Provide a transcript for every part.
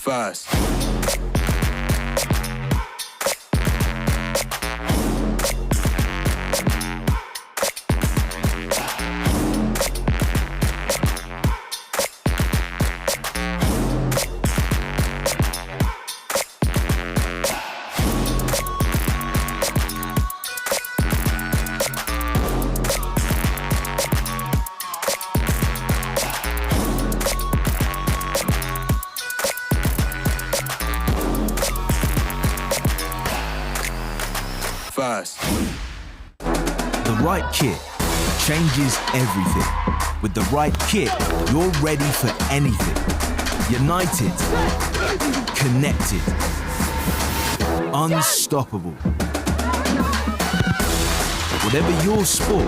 first. First. The right kit changes everything. With the right kit, you're ready for anything. United, connected, unstoppable. Whatever your sport,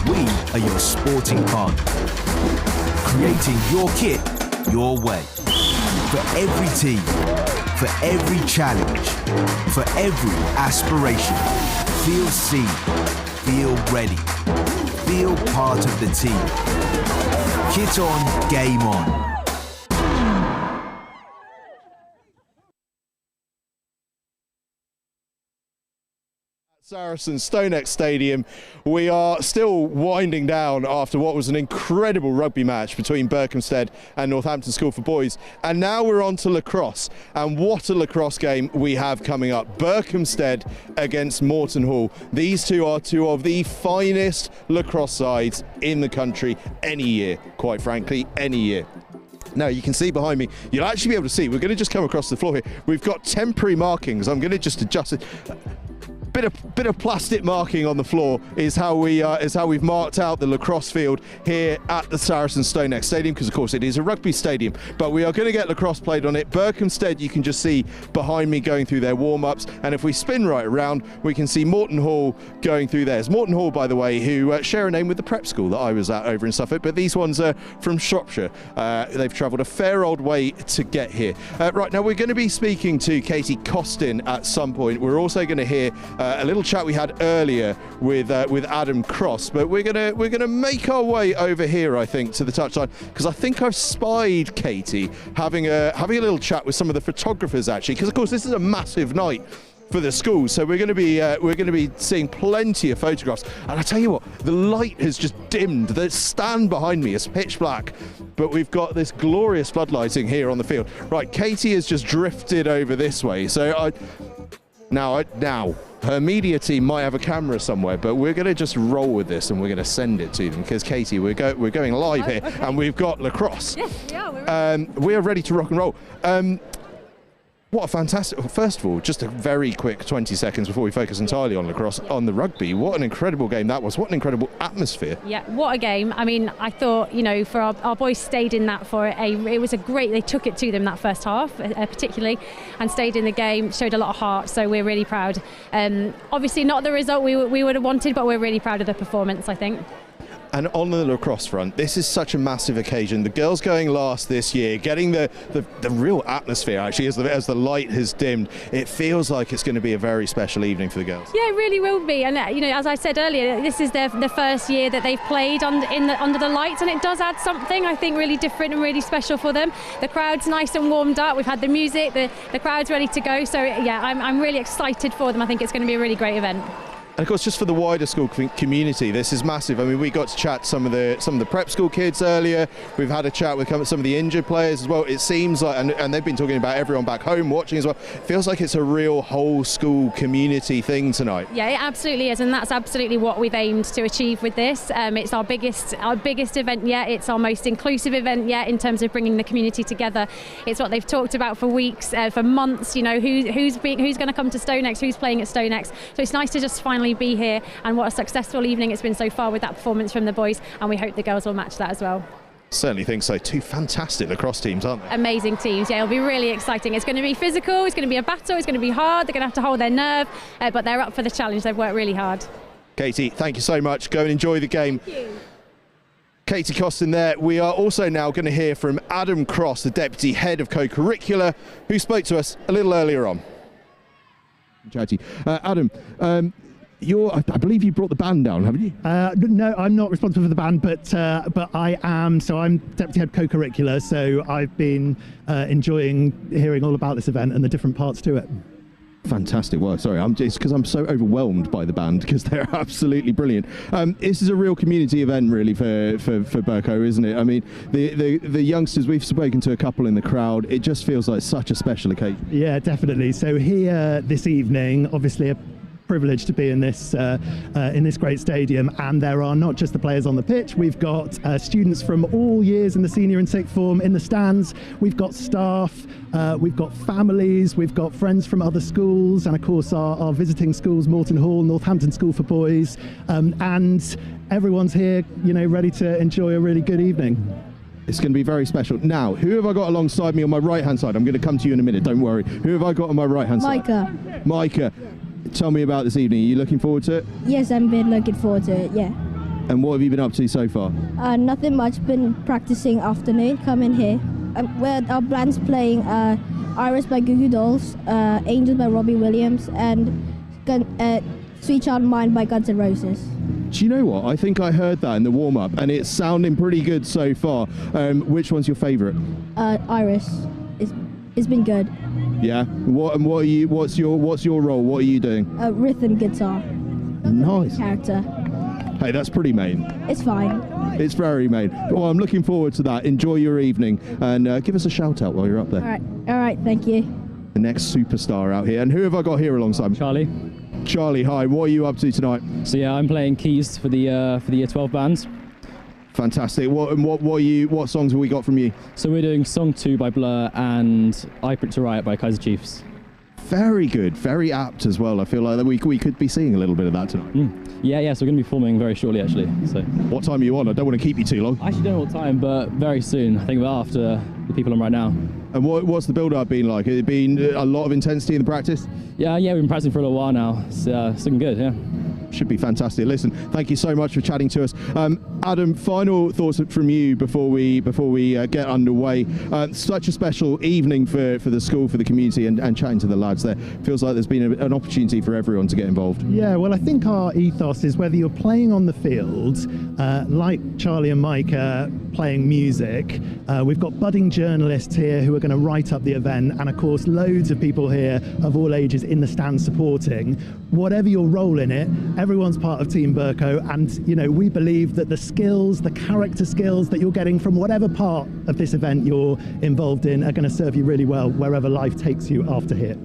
we are your sporting partner. Creating your kit your way. For every team, for every challenge, for every aspiration. Feel seen, feel ready, feel part of the team. Kit on, game on. Saracen STONEX Stadium. We are still winding down after what was an incredible rugby match between Berkhamstead and Northampton School for Boys, and now we're on to lacrosse, and what a lacrosse game we have coming up. Berkhamstead against Morton Hall. These two are two of the finest lacrosse sides in the country any year, quite frankly, any year. Now you can see behind me, you'll actually be able to see, we're going to just come across the floor here. We've got temporary markings. I'm going to just adjust it. Bit of plastic marking on the floor is how we've marked out the lacrosse field here at the Saracen STONEX Stadium, because of course it is a rugby stadium, but we are going to get lacrosse played on it. Berkhamstead, you can just see behind me going through their warm-ups, and if we spin right around, we can see Morton Hall going through theirs. Morton Hall, by the way, who share a name with the prep school that I was at over in Suffolk, but these ones are from Shropshire. They've travelled a fair old way to get here. Right, now we're going to be speaking to Katie Costin at some point. We're also going to hear a little chat we had earlier with Adam Cross, but we're gonna make our way over here, I think, to the touchline, because I think I've spied Katie having a little chat with some of the photographers, actually, because of course this is a massive night for the school, so we're going to be seeing plenty of photographs. And I tell you what, the light has just dimmed. The stand behind me is pitch black, but we've got this glorious floodlighting here on the field. Right, Katie has just drifted over this way, so now her media team might have a camera somewhere, but we're going to just roll with this and we're going to send it to them, because Katie, we're going live here, okay. And we've got lacrosse. Yes, we are. We are ready to rock and roll. What a fantastic, first of all, just a very quick 20 seconds before we focus entirely on lacrosse, on the rugby. What an incredible game that was. What an incredible atmosphere. Yeah, what a game. I mean, I thought, you know, for our boys stayed in that it was a great, they took it to them that first half, particularly, and stayed in the game, showed a lot of heart, so we're really proud. Obviously not the result we would have wanted, but we're really proud of the performance, I think. And on the lacrosse front, this is such a massive occasion. The girls going last this year, getting the real atmosphere, actually, as the light has dimmed. It feels like it's going to be a very special evening for the girls. Yeah, it really will be. And you know, as I said earlier, this is the first year that they've played under the lights, and it does add something, I think, really different and really special for them. The crowd's nice and warmed up. We've had the music, the crowd's ready to go. So yeah, I'm really excited for them. I think it's going to be a really great event. And of course, just for the wider school community, this is massive. I mean, we got to chat to some of the prep school kids earlier. We've had a chat with some of the injured players as well. It seems like, and they've been talking about everyone back home watching as well. It feels like it's a real whole school community thing tonight. Yeah, it absolutely is, and that's absolutely what we've aimed to achieve with this. It's our biggest event yet. It's our most inclusive event yet in terms of bringing the community together. It's what they've talked about for weeks, for months. You know, who's going to come to STONEX, who's playing at STONEX. So it's nice to just finally be here, and what a successful evening it's been so far with that performance from the boys, and we hope the girls will match that as well. Certainly think so. Two fantastic lacrosse teams, aren't they? Amazing teams, yeah, it'll be really exciting. It's going to be physical, it's going to be a battle, it's going to be hard, they're going to have to hold their nerve, but they're up for the challenge. They've worked really hard. Katie, thank you so much. Go and enjoy the game. Thank you. Katie Costin there. We are also now going to hear from Adam Cross, the Deputy Head of Co-Curricular, who spoke to us a little earlier on. Adam, I believe you brought the band down, haven't you? No, I'm not responsible for the band, but I am. So I'm deputy head co-curricular. So I've been enjoying hearing all about this event and the different parts to it. Fantastic. Well, sorry, it's because I'm so overwhelmed by the band because they're absolutely brilliant. This is a real community event, really, for Berkho, isn't it? I mean, the youngsters, we've spoken to a couple in the crowd. It just feels like such a special occasion. Yeah, definitely. So here this evening, obviously a privilege to be in this great stadium, and there are not just the players on the pitch. We've got students from all years in the senior and sixth form in the stands. We've got staff, we've got families, we've got friends from other schools, and of course our visiting schools, Morton Hall, Northampton School for Boys, and everyone's here, ready to enjoy a really good evening. It's going to be very special. Now, who have I got alongside me on my right-hand side? I'm going to come to you in a minute, don't worry. Who have I got on my right-hand side? Micah. Tell me about this evening. Are you looking forward to it? Yes, I've been looking forward to it, yeah. And what have you been up to so far? Nothing much. Been practicing afternoon, coming here. Our band's playing Iris by Goo Goo Dolls, Angels by Robbie Williams, and Sweet Child of Mine by Guns N' Roses. Do you know what? I think I heard that in the warm-up, and it's sounding pretty good so far. Which one's your favourite? Iris. It's been good. Yeah. What's your role? What are you doing? Rhythm guitar. Nice. Character. Hey, that's pretty main. It's fine. It's very main. Well, I'm looking forward to that. Enjoy your evening, and give us a shout out while you're up there. All right. Thank you. The next superstar out here. And who have I got here alongside me? Charlie. Charlie, hi. What are you up to tonight? So yeah, I'm playing keys for the Year 12 bands. Fantastic. What songs have we got from you? So we're doing Song 2 by Blur and I Picked a Riot by Kaiser Chiefs. Very good, very apt as well. I feel like we could be seeing a little bit of that tonight. Yeah, so we're going to be forming very shortly, actually. So what time are you on? I don't want to keep you too long. I actually don't know what time, but very soon. I think we're after the people on right now. And what's the build-up been like? Has it been a lot of intensity in the practice? Yeah, we've been practicing for a little while now. It's looking good, yeah. Should be fantastic. Listen, thank you so much for chatting to us. Adam, final thoughts from you before we get underway. Such a special evening for the school, for the community, and chatting to the lads there. Feels like there's been an opportunity for everyone to get involved. Yeah, well, I think our ethos is whether you're playing on the field, like Charlie and Micah playing music, we've got budding journalists here who are going to write up the event, and of course loads of people here of all ages in the stand supporting. Whatever your role in it, everyone's part of Team Berkho, and we believe that the skills, the character skills that you're getting from whatever part of this event you're involved in are going to serve you really well wherever life takes you after here.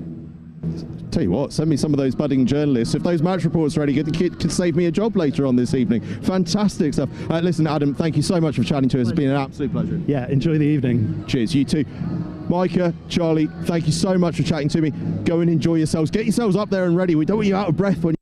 Tell you what, send me some of those budding journalists. If those match reports are ready, could save me a job later on this evening. Fantastic stuff. Listen, Adam, thank you so much for chatting to us. It's been an absolute pleasure. Yeah, enjoy the evening. Cheers, you too. Micah, Charlie, thank you so much for chatting to me. Go and enjoy yourselves. Get yourselves up there and ready. We don't want you out of breath when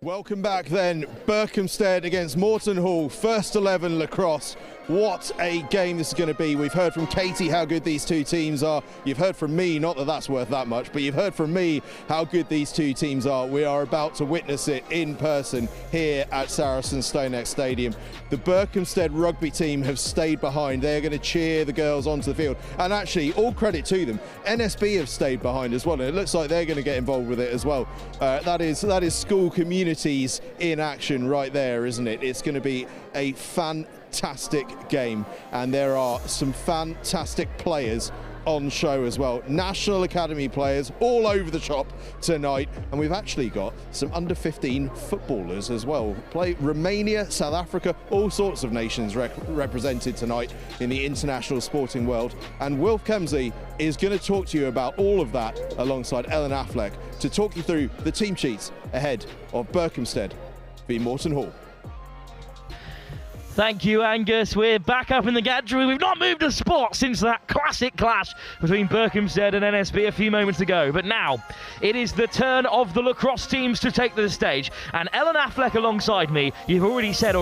Welcome back then. Berkhamstead against Morton Hall, first 11 lacrosse. What a game this is going to be. We've heard from Katie how good these two teams are. You've heard from me, not that that's worth that much, but you've heard from me how good these two teams are. We are about to witness it in person here at Saracen STONEX Stadium. The Berkhamstead rugby team have stayed behind. They're going to cheer the girls onto the field. And actually, all credit to them, NSB have stayed behind as well. And it looks like they're going to get involved with it as well. That is school communities in action right there, isn't it? It's going to be a fantastic game, and there are some fantastic players on show as well. National Academy players all over the shop tonight, and we've actually got some under 15 footballers as well. Play Romania, South Africa, all sorts of nations represented tonight in the international sporting world. And Wilf Kemsley is going to talk to you about all of that alongside Ellen Affleck to talk you through the team sheets ahead of Berkhamstead v Morton Hall. Thank you, Angus. We're back up in the gantry. We've not moved a spot since that classic clash between Berkhamstead and NSB a few moments ago. But now, it is the turn of the lacrosse teams to take the stage. And Ellen Affleck alongside me, you've already said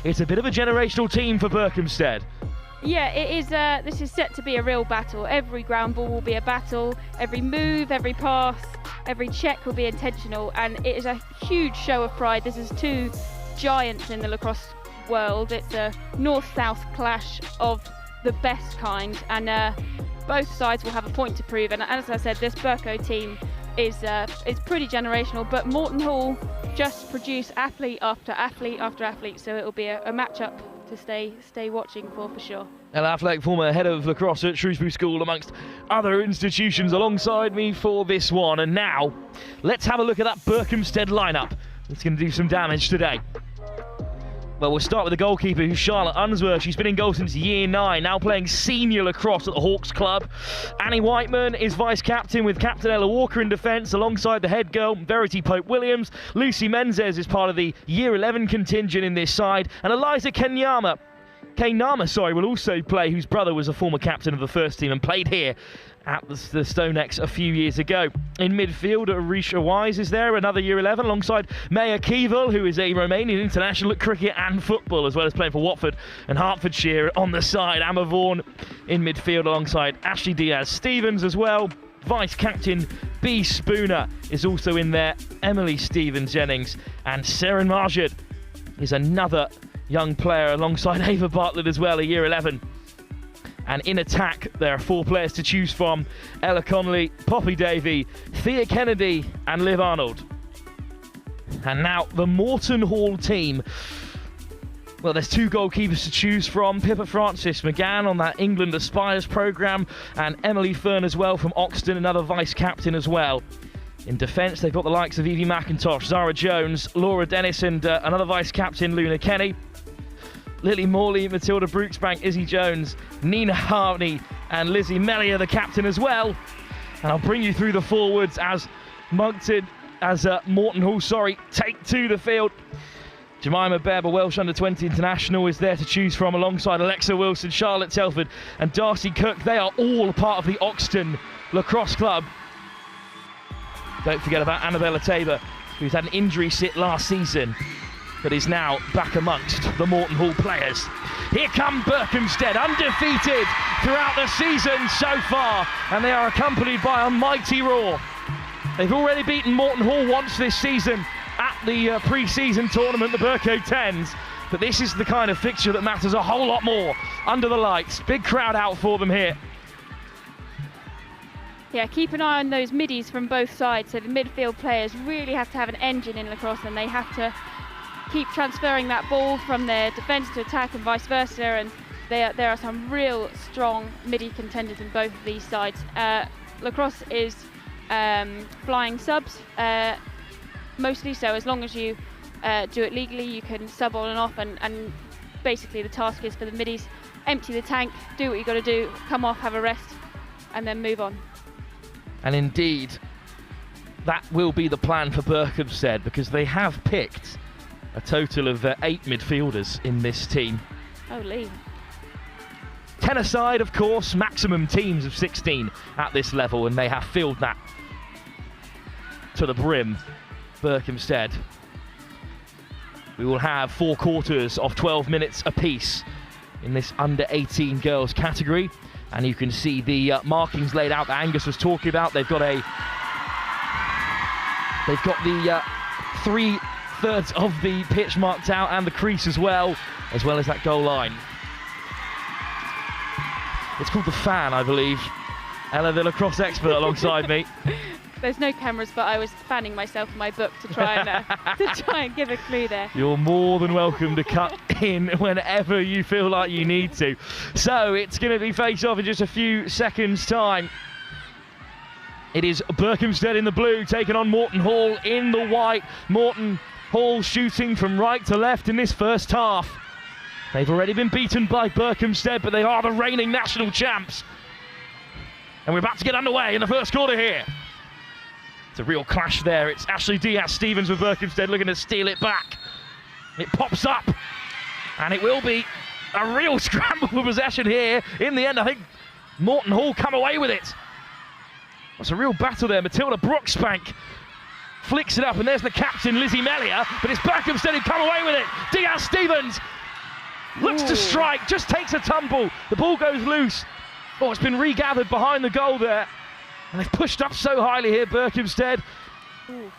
it's a bit of a generational team for Berkhamstead. Yeah, it is. This is set to be a real battle. Every ground ball will be a battle. Every move, every pass, every check will be intentional. And it is a huge show of pride. This is two giants in the lacrosse world. It's a north-south clash of the best kind, and both sides will have a point to prove. And as I said, this Berkho team is pretty generational, but Morton Hall just produce athlete after athlete after athlete, so it'll be a match-up to stay watching for sure. Ella Affleck, former head of lacrosse at Shrewsbury School, amongst other institutions, alongside me for this one. And now, let's have a look at that Berkhamstead lineup. It's going to do some damage today. Well, we'll start with the goalkeeper, who's Charlotte Unsworth. She's been in goal since year 9, now playing senior lacrosse at the Hawks Club. Annie Whiteman is vice-captain, with Captain Ella Walker in defence, alongside the head girl, Verity Pope-Williams. Lucy Menzes is part of the year 11 contingent in this side. And Eliza Kenyama will also play, whose brother was a former captain of the first team and played here at the STONEX a few years ago. In midfield, Arisha Wise is there, another year 11, alongside Maya Keeval, who is a Romanian international at cricket and football, as well as playing for Watford and Hertfordshire on the side. Emma Vaughan in midfield alongside Ashley Diaz-Stevens as well. Vice-captain B. Spooner is also in there, Emily Stevens-Jennings, and Seren Marjad is another young player alongside Ava Bartlett as well, a year 11. And in attack, there are 4 players to choose from: Ella Connolly, Poppy Davey, Thea Kennedy, and Liv Arnold. And now the Morton Hall team. Well, there's 2 goalkeepers to choose from: Pippa Francis McGann on that England Aspires programme, and Emily Fern as well from Oxton, another vice-captain as well. In defence, they've got the likes of Evie McIntosh, Zara Jones, Laura Dennis, and another vice-captain, Luna Kenny. Lily Morley, Matilda Brooksbank, Izzy Jones, Nina Harney, and Lizzie Mellier, the captain as well. And I'll bring you through the forwards as Morton Hall, take to the field. Jemima Bebb, a Welsh under-20 international, is there to choose from, alongside Alexa Wilson, Charlotte Telford, and Darcy Cook. They are all part of the Oxton Lacrosse Club. Don't forget about Annabella Tabor, who's had an injury sit last season, but is now back amongst the Morton Hall players. Here come Berkhamstead, undefeated throughout the season so far, and they are accompanied by a mighty roar. They've already beaten Morton Hall once this season at the pre-season tournament, the Berkho 10s, but this is the kind of fixture that matters a whole lot more under the lights. Big crowd out for them here. Yeah, keep an eye on those middies from both sides. So the midfield players really have to have an engine in lacrosse, and they have to keep transferring that ball from their defence to attack and vice versa. And there are some real strong midi contenders in both of these sides. Lacrosse is flying subs mostly, so as long as you do it legally, you can sub on and off. And basically the task is for the middies: empty the tank, do what you got to do, come off, have a rest, and then move on. And indeed, that will be the plan for Berkhamsted, because they have picked a total of 8 midfielders in this team. Holy. 10 aside, of course, maximum teams of 16 at this level, and they have filled that to the brim. Berkhamsted. We will have 4 quarters of 12 minutes apiece in this under 18 girls category. And you can see the markings laid out that Angus was talking about. They've got the 3/3 of the pitch marked out, and the crease as well as that goal line. It's called the fan, I believe. Ella, the lacrosse expert, alongside me. There's no cameras, but I was fanning myself in my book to try and give a clue there. You're more than welcome to cut in whenever you feel like you need to. So it's going to be face-off in just a few seconds' time. It is Berkhamsted in the blue taking on Morton Hall in the white. Morton Hall shooting from right to left in this first half. They've already been beaten by Berkhamsted, but they are the reigning national champs. And we're about to get underway in the first quarter here. It's a real clash there. It's Ashley Diaz-Stevens with Berkhamsted looking to steal it back. It pops up, and it will be a real scramble for possession here. In the end, I think Morton Hall come away with it. That's a real battle there. Matilda Brooksbank flicks it up, and there's the captain, Lizzie Mellier, but it's Berkhamsted who come away with it. Diaz-Stevens looks to strike, just takes a tumble. The ball goes loose. Oh, it's been regathered behind the goal there. And they've pushed up so highly here, Berkhamsted. Ooh.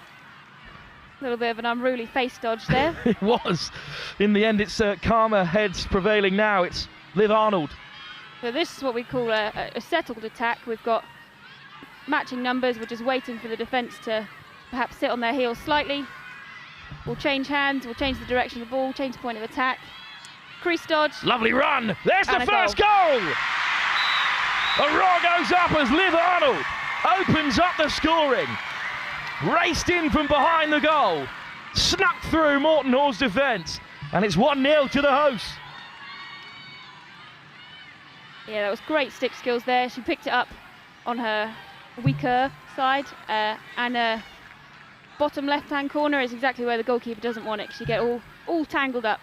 A little bit of an unruly face dodge there. It was. In the end, it's calmer heads prevailing now. It's Liv Arnold. So this is what we call a settled attack. We've got matching numbers. We're just waiting for the defence to perhaps sit on their heels slightly. We'll change hands, we'll change the direction of the ball, change the point of attack. Crease dodge. Lovely run. There's the first goal. A roar goes up as Liv Arnold opens up the scoring. Raced in from behind the goal. Snuck through Morton Hall's defence. And it's 1-0 to the hosts. Yeah, that was great stick skills there. She picked it up on her weaker side. And bottom left-hand corner is exactly where the goalkeeper doesn't want it. She get all tangled up.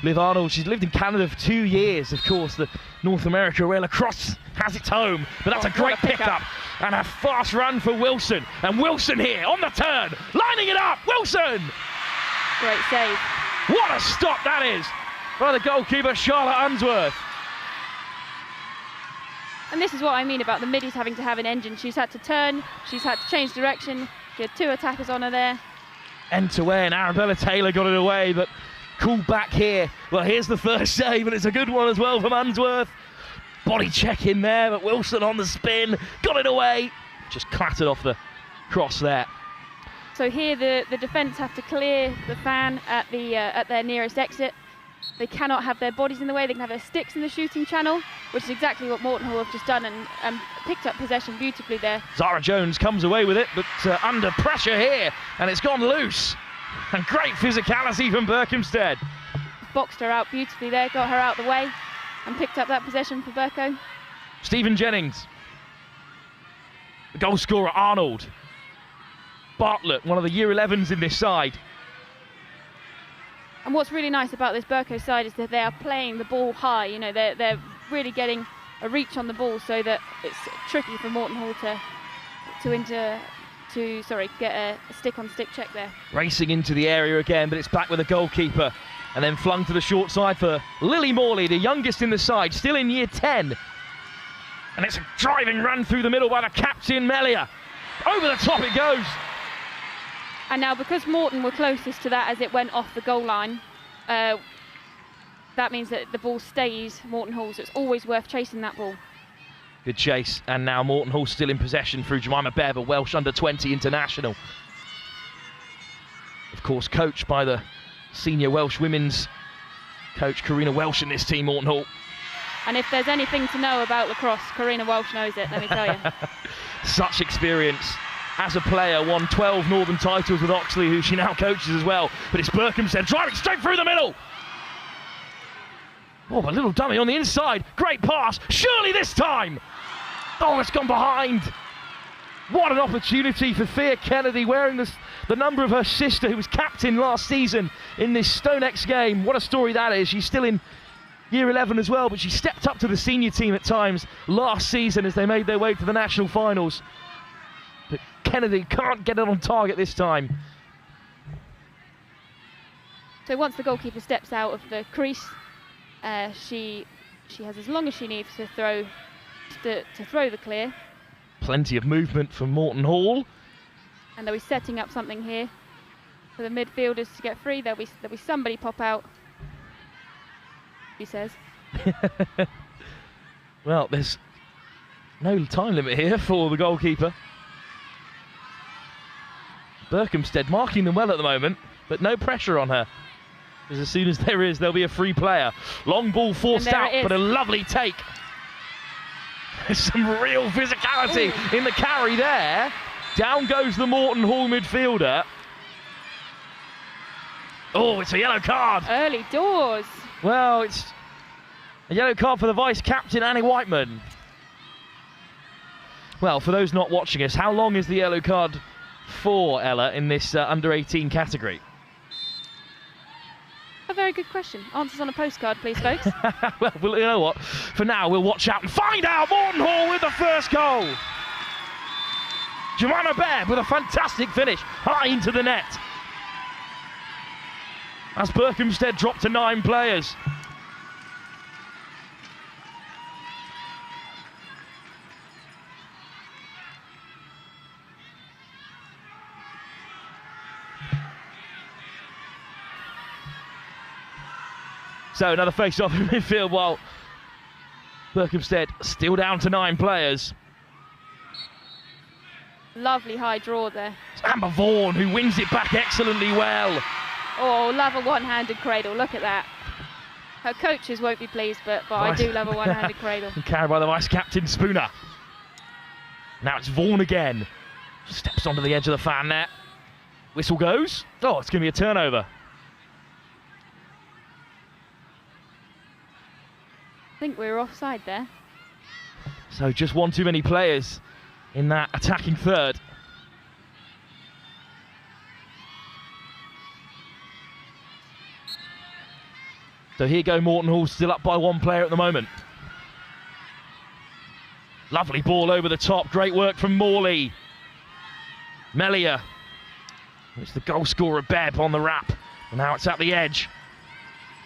Liv Arnold, she's lived in Canada for 2 years, of course, the North America where lacrosse has its home, but that's a great pickup. And a fast run for Wilson, and Wilson here on the turn, lining it up, Wilson! Great save. What a stop that is by the goalkeeper, Charlotte Unsworth. And this is what I mean about the middies having to have an engine. She's had to turn, she's had to change direction. She had 2 attackers on her there. End to end, Arabella Taylor got it away, but called back here. Well, here's the first save, and it's a good one as well from Unsworth. Body check in there, but Wilson on the spin, got it away. Just clattered off the cross there. So here the defence have to clear the fan at their nearest exit. They cannot have their bodies in the way, they can have their sticks in the shooting channel, which is exactly what Morton Hall have just done, and picked up possession beautifully there. Zara Jones comes away with it, but under pressure here, and it's gone loose. And great physicality from Berkhamstead. Boxed her out beautifully there, got her out of the way, and picked up that possession for Berko. Stephen Jennings. The goal scorer, Arnold. Bartlett, one of the year 11s in this side. And what's really nice about this Berko side is that they are playing the ball high. You know, they're really getting a reach on the ball so that it's tricky for Morton Hall to get a stick-on-stick check there. Racing into the area again, but it's back with the goalkeeper. And then flung to the short side for Lily Morley, the youngest in the side, still in year 10. And it's a driving run through the middle by the captain, Melia. Over the top it goes. And now, because Morton were closest to that as it went off the goal line, that means that the ball stays Morton Hall, so it's always worth chasing that ball. Good chase, and now Morton Hall still in possession through Jemima Bev, a Welsh under-20 international. Of course, coached by the senior Welsh women's coach, Karina Welsh, in this team, Morton Hall. And if there's anything to know about lacrosse, Karina Welsh knows it, let me tell you. Such experience. As a player, won 12 Northern titles with Oxley, who she now coaches as well. But it's Berkhamstead driving straight through the middle. Oh, a little dummy on the inside. Great pass. Surely this time. Oh, it's gone behind. What an opportunity for Thea Kennedy, wearing the number of her sister, who was captain last season in this STONEX game. What a story that is. She's still in year 11 as well, but she stepped up to the senior team at times last season as they made their way to the national finals. But Kennedy can't get it on target this time. So once the goalkeeper steps out of the crease, she has as long as she needs to throw the clear. Plenty of movement from Morton Hall. And they'll be setting up something here for the midfielders to get free. There'll be somebody pop out, he says. Well, there's no time limit here for the goalkeeper. Berkhamstead marking them well at the moment, but no pressure on her. Because as soon as there is, there'll be a free player. Long ball forced out, but a lovely take. There's some real physicality in the carry there. Down goes the Morton Hall midfielder. Oh, it's a yellow card. Early doors. Well, it's a yellow card for the vice-captain, Annie Whiteman. Well, for those not watching us, how long is the yellow card for, Ella, in this under-18 category? A very good question. Answers on a postcard, please, folks. Well, you know what? For now, we'll watch out and find out. Morton Hall with the first goal. Jemima Bear with a fantastic finish, high into the net. As Berkhamstead dropped to 9 players. So another face-off in midfield while Berkhamstead still down to 9 players. Lovely high draw there. It's Amber Vaughan who wins it back excellently well. Oh, love a one-handed cradle. Look at that. Her coaches won't be pleased, but I do love a one-handed cradle. Carried by the vice-captain Spooner. Now it's Vaughan again. Steps onto the edge of the fan net. Whistle goes. Oh, it's going to be a turnover. I think we were offside there. So just one too many players in that attacking third. So here go Morton Hall, still up by one player at the moment. Lovely ball over the top, great work from Morley. Melia. It's the goal scorer Bebb on the wrap. And now it's at the edge.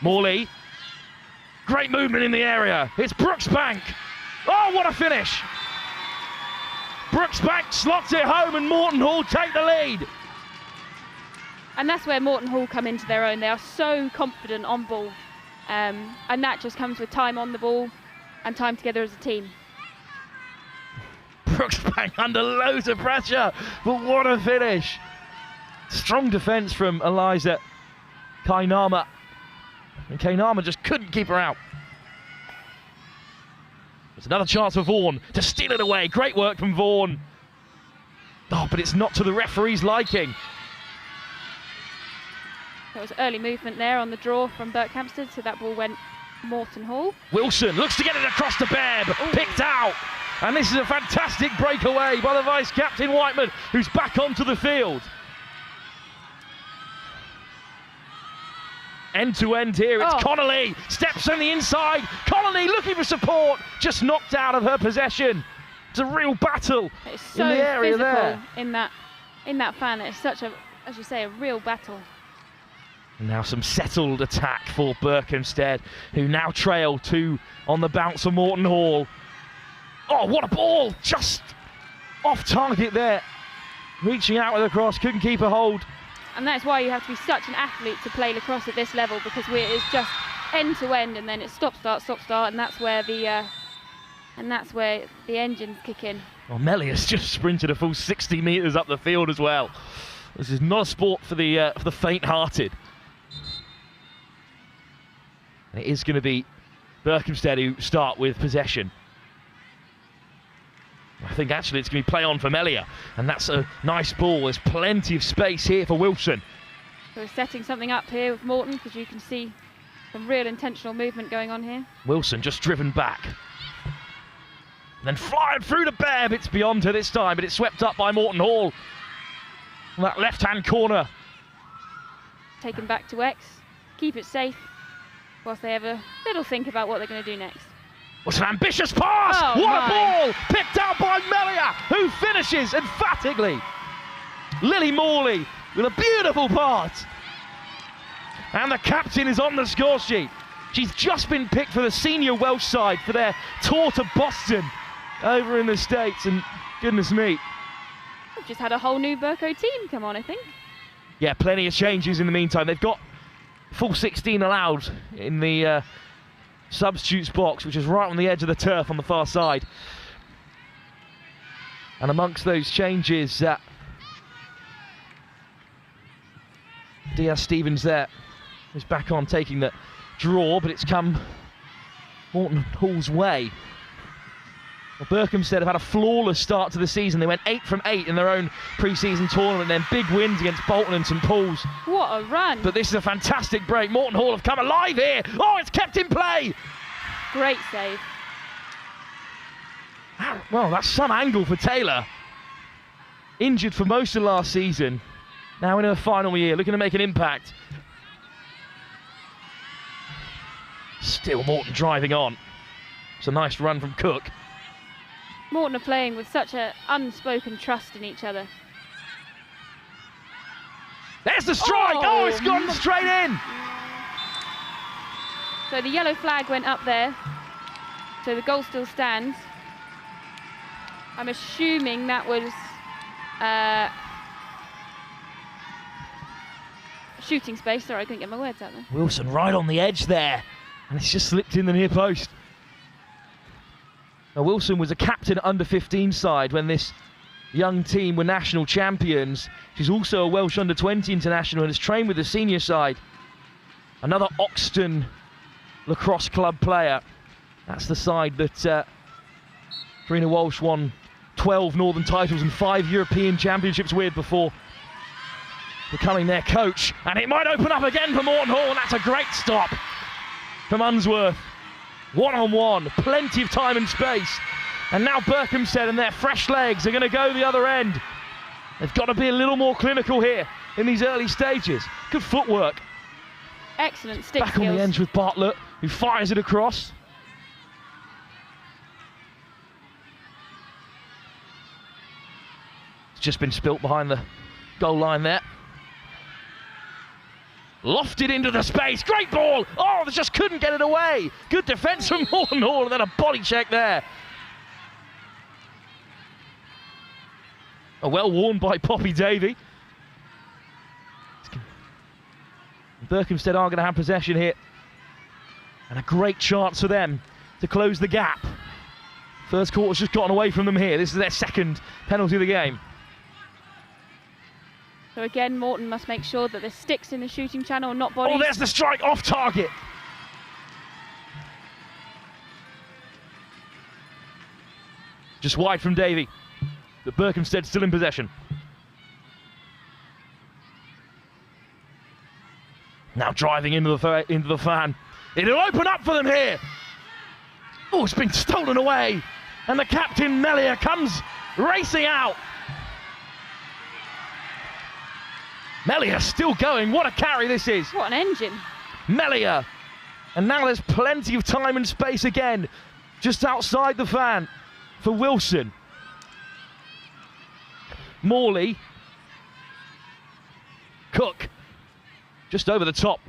Morley. Great movement in the area. It's Brooksbank. Oh, what a finish. Brooksbank slots it home and Morton Hall take the lead. And that's where Morton Hall come into their own. They are so confident on ball. And that just comes with time on the ball and time together as a team. Brooksbank under loads of pressure, but what a finish. Strong defence from Eliza Kainama. And Kainama just couldn't keep her out. There's another chance for Vaughan to steal it away. Great work from Vaughan. Oh, but it's not to the referee's liking. There was early movement there on the draw from Berkhamsted, so that ball went Morton Hall. Wilson looks to get it across to Bebb, picked out. And this is a fantastic breakaway by the vice-captain Whiteman, who's back onto the field. End to end here, it's Connolly, steps on the inside. Connolly looking for support, just knocked out of her possession. It's a real battle it's so in the area physical there. In that fan, it's such a, as you say, a real battle. And now some settled attack for Berkhamstead, who now trail 2 on the bounce for Morton Hall. Oh, what a ball! Just off target there. Reaching out with the cross, couldn't keep a hold. And that's why you have to be such an athlete to play lacrosse at this level, because it's just end to end, and then it's stop start, and that's where the engines kick in. Well, Melius just sprinted a full 60 metres up the field as well. This is not a sport for the faint-hearted. And it is going to be Berkhamsted who start with possession. I think actually it's going to be play on for Melia, and that's a nice ball. There's plenty of space here for Wilson. So we're setting something up here with Morton, because you can see some real intentional movement going on here. Wilson just driven back. And then flying through to Bebb. It's beyond her this time, but it's swept up by Morton Hall. That left-hand corner. Taken back to X. Keep it safe whilst they have a little think about what they're going to do next. What's an ambitious pass! Oh, what a ball! Picked out by Melia, who finishes emphatically. Lily Morley with a beautiful pass. And the captain is on the score sheet. She's just been picked for the senior Welsh side for their tour to Boston over in the States, and goodness me. We've just had a whole new Berko team come on, I think. Yeah, plenty of changes in the meantime. They've got full 16 allowed in the substitutes box, which is right on the edge of the turf on the far side. And amongst those changes, Diaz-Stevens there is back on taking the draw, but it's come Morton Hall's way. Well, Berkhamsted have had a flawless start to the season. They went 8 from 8 in their own pre-season tournament, then big wins against Bolton and St Paul's. What a run! But this is a fantastic break. Morton Hall have come alive here. Oh, it's kept in play. Great save. Well, that's some angle for Taylor. Injured for most of last season. Now in her final year, looking to make an impact. Still Morton driving on. It's a nice run from Cook. Morton are playing with such an unspoken trust in each other. There's the strike! Oh, it's gone straight in! So the yellow flag went up there. So the goal still stands. I'm assuming that was shooting space. Sorry, I couldn't get my words out there. Wilson right on the edge there. And it's just slipped in the near post. Now, Wilson was a captain under 15 side when this young team were national champions. She's also a Welsh under-20 international and has trained with the senior side. Another Oxton Lacrosse club player. That's the side that Karina Walsh won 12 Northern titles and 5 European championships with before becoming their coach. And it might open up again for Morton Hall, and that's a great stop from Unsworth. One-on-one, plenty of time and space. And now Berkhamstead and their fresh legs are going to go the other end. They've got to be a little more clinical here in these early stages. Good footwork. Excellent stick Back skills. on the ends with Bartlett, who fires it across. It's just been spilt behind the goal line there. Lofted into the space, great ball! Oh, they just couldn't get it away. Good defence from Morton Hall, and then a body check there. Well worn by Poppy Davey. Berkhamstead are going to have possession here. And a great chance for them to close the gap. First quarter's just gotten away from them here. This is their second penalty of the game. So again, Morton must make sure that there's sticks in the shooting channel, not bodies. Oh, there's the strike off target. Just wide from Davey. But Berkhamstead still in possession. Now driving into the fan. It'll open up for them here. Oh, it's been stolen away. And the captain, Melia, comes racing out. Melia still going. What a carry this is. What an engine. Melia. And now there's plenty of time and space again. Just outside the fan for Wilson. Morley. Cook. Just over the top.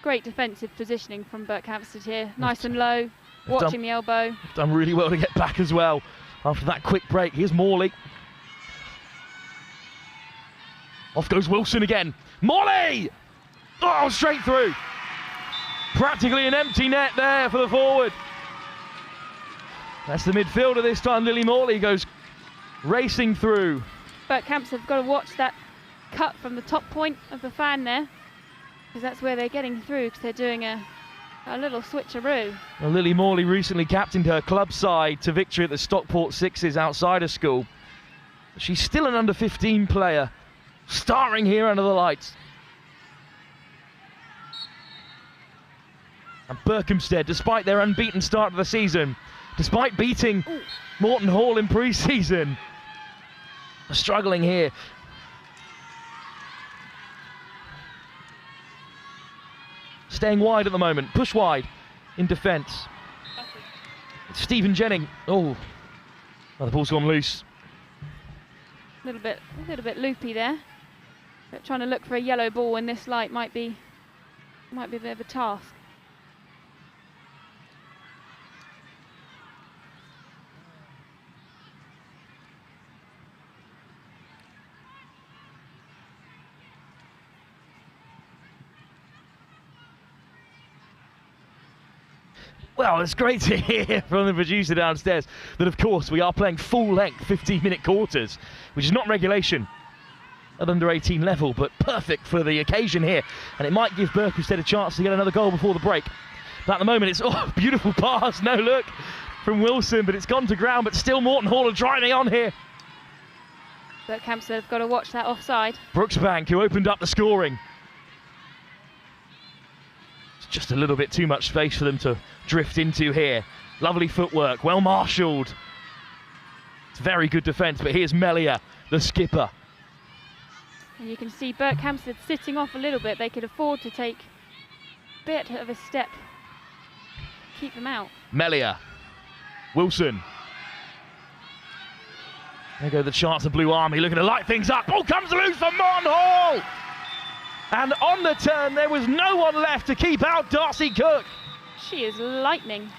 Great defensive positioning from Berkhamsted here. Nice and low, watching the elbow. Done really well to get back as well after that quick break. Here's Morley. Off goes Wilson again. Morley! Oh, straight through. Practically an empty net there for the forward. That's the midfielder this time. Lily Morley goes racing through. Berkhamsted have got to watch that cut from the top point of the fan there, because that's where they're getting through, because they're doing a little switcheroo. Well, Lily Morley recently captained her club side to victory at the Stockport Sixes outside of school. She's still an under-15 player, starring here under the lights. And Berkhamsted, despite their unbeaten start of the season, despite beating Morton Hall in pre-season, are struggling here. Staying wide at the moment, push wide in defence. It's Stephen Jennings. Oh, well, the ball's gone loose. A little bit loopy there. But trying to look for a yellow ball in this light might be a bit of a task. Well, it's great to hear from the producer downstairs that, of course, we are playing full-length 15-minute quarters, which is not regulation at under-18 level, but perfect for the occasion here. And it might give Berkhamsted a chance to get another goal before the break. But at the moment, it's beautiful pass, no look from Wilson, but it's gone to ground, but still Morton Hall are driving on here. Berkhamsted have got to watch that offside. Brooksbank, who opened up the scoring. Just a little bit too much space for them to drift into here. Lovely footwork, well marshalled. It's very good defence, but here's Melia, the skipper. And you can see Berkhamsted sitting off a little bit. They could afford to take a bit of a step, keep them out. Melia, Wilson. There go the chance of Blue Army, looking to light things up. Oh, comes loose for Morton Hall! And on the turn, there was no one left to keep out Darcy Cook. She is lightning.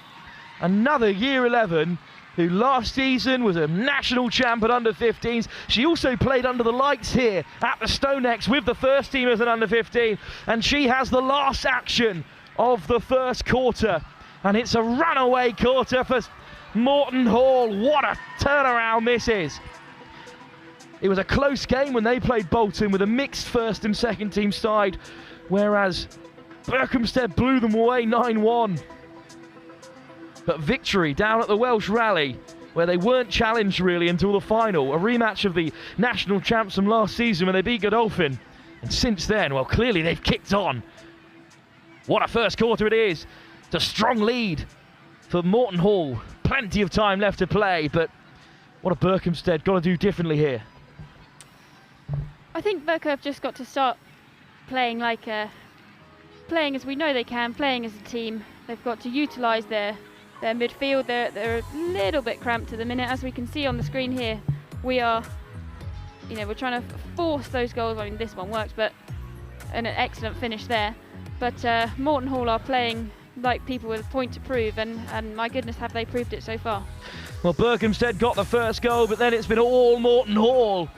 Another year 11, who last season was a national champ at under-15s. She also played under the lights here at the STONEX with the first team as an under-15. And she has the last action of the first quarter. And it's a runaway quarter for Morton Hall. What a turnaround this is. It was a close game when they played Bolton with a mixed first and second team side, whereas Berkhamsted blew them away 9-1. But victory down at the Welsh Rally, where they weren't challenged really until the final, a rematch of the national champs from last season when they beat Godolphin. And since then, well, clearly they've kicked on. What a first quarter it is. It's a strong lead for Morton Hall. Plenty of time left to play, but what have Berkhamsted got to do differently here? I think Berkhamsted have just got to start playing playing as we know they can, playing as a team. They've got to utilise their midfield. They're a little bit cramped at the minute, as we can see on the screen here. We are, we're trying to force those goals. I mean, this one works, but an excellent finish there. But Morton Hall are playing like people with a point to prove, and my goodness, have they proved it so far. Well, Berkhamsted got the first goal, but then it's been all Morton Hall.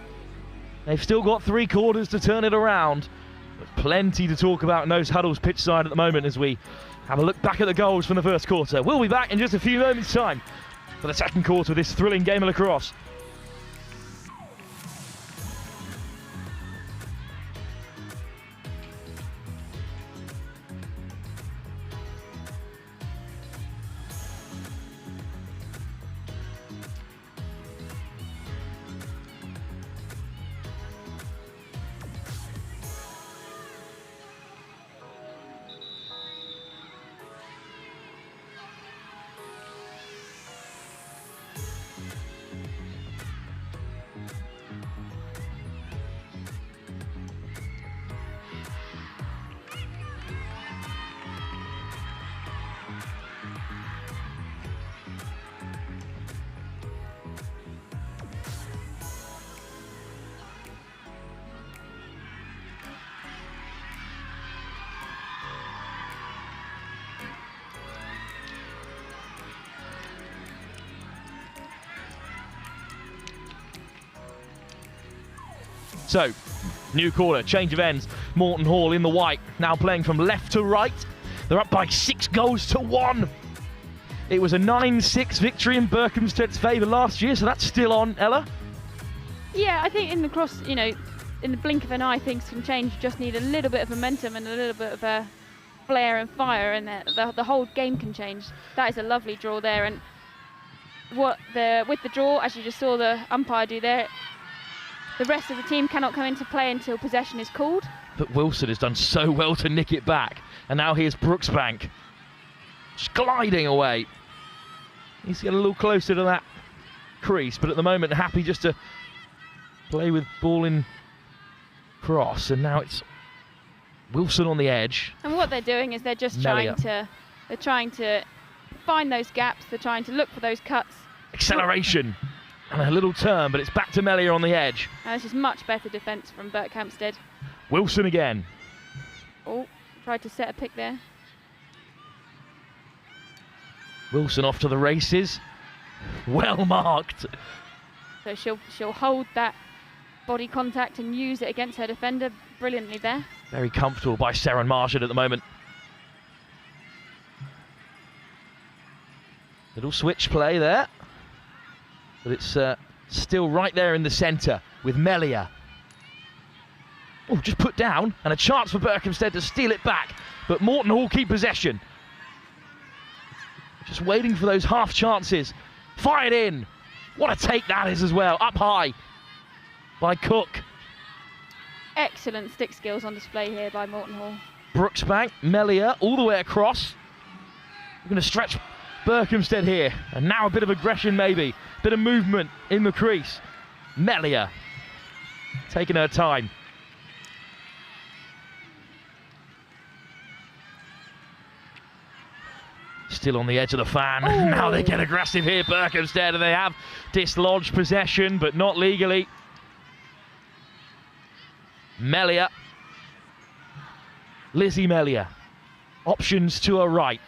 They've still got 3 quarters to turn it around. But plenty to talk about in those huddles pitch side at the moment as we have a look back at the goals from the first quarter. We'll be back in just a few moments' time for the second quarter of this thrilling game of lacrosse. So, new quarter, change of ends. Morton Hall in the white, now playing from left to right. They're up by 6-1. It was a 9-6 victory in Berkhamsted's favour last year, so that's still on, Ella? Yeah, I think in the cross, in the blink of an eye, things can change. You just need a little bit of momentum and a little bit of a flair and fire, and the whole game can change. That is a lovely draw there, and with the draw, as you just saw the umpire do there, the rest of the team cannot come into play until possession is called. But Wilson has done so well to nick it back. And now here's Brooksbank. Just gliding away. He's getting a little closer to that crease, but at the moment happy just to play with ball in cross. And now it's Wilson on the edge. And what they're doing is they're just trying to find those gaps. They're trying to look for those cuts. Acceleration. And a little turn, but it's back to Melia on the edge. And this is much better defence from Berkhamsted. Wilson again. Oh, tried to set a pick there. Wilson off to the races. Well marked. So she'll hold that body contact and use it against her defender brilliantly there. Very comfortable by Seren Marshall at the moment. Little switch play there. But it's still right there in the centre with Melia. Oh, just put down, and a chance for Berkhamsted to steal it back. But Morton Hall keep possession. Just waiting for those half chances. Fired in. What a take that is as well. Up high by Cook. Excellent stick skills on display here by Morton Hall. Brooksbank, Melia, all the way across. We're going to stretch Berkhamsted here. And now a bit of aggression maybe. Bit of movement in the crease. Melia taking her time. Still on the edge of the fan. Oh. Now they get aggressive here, Berkhamsted, and they have dislodged possession, but not legally. Melia. Lizzie Melia. Options to her right.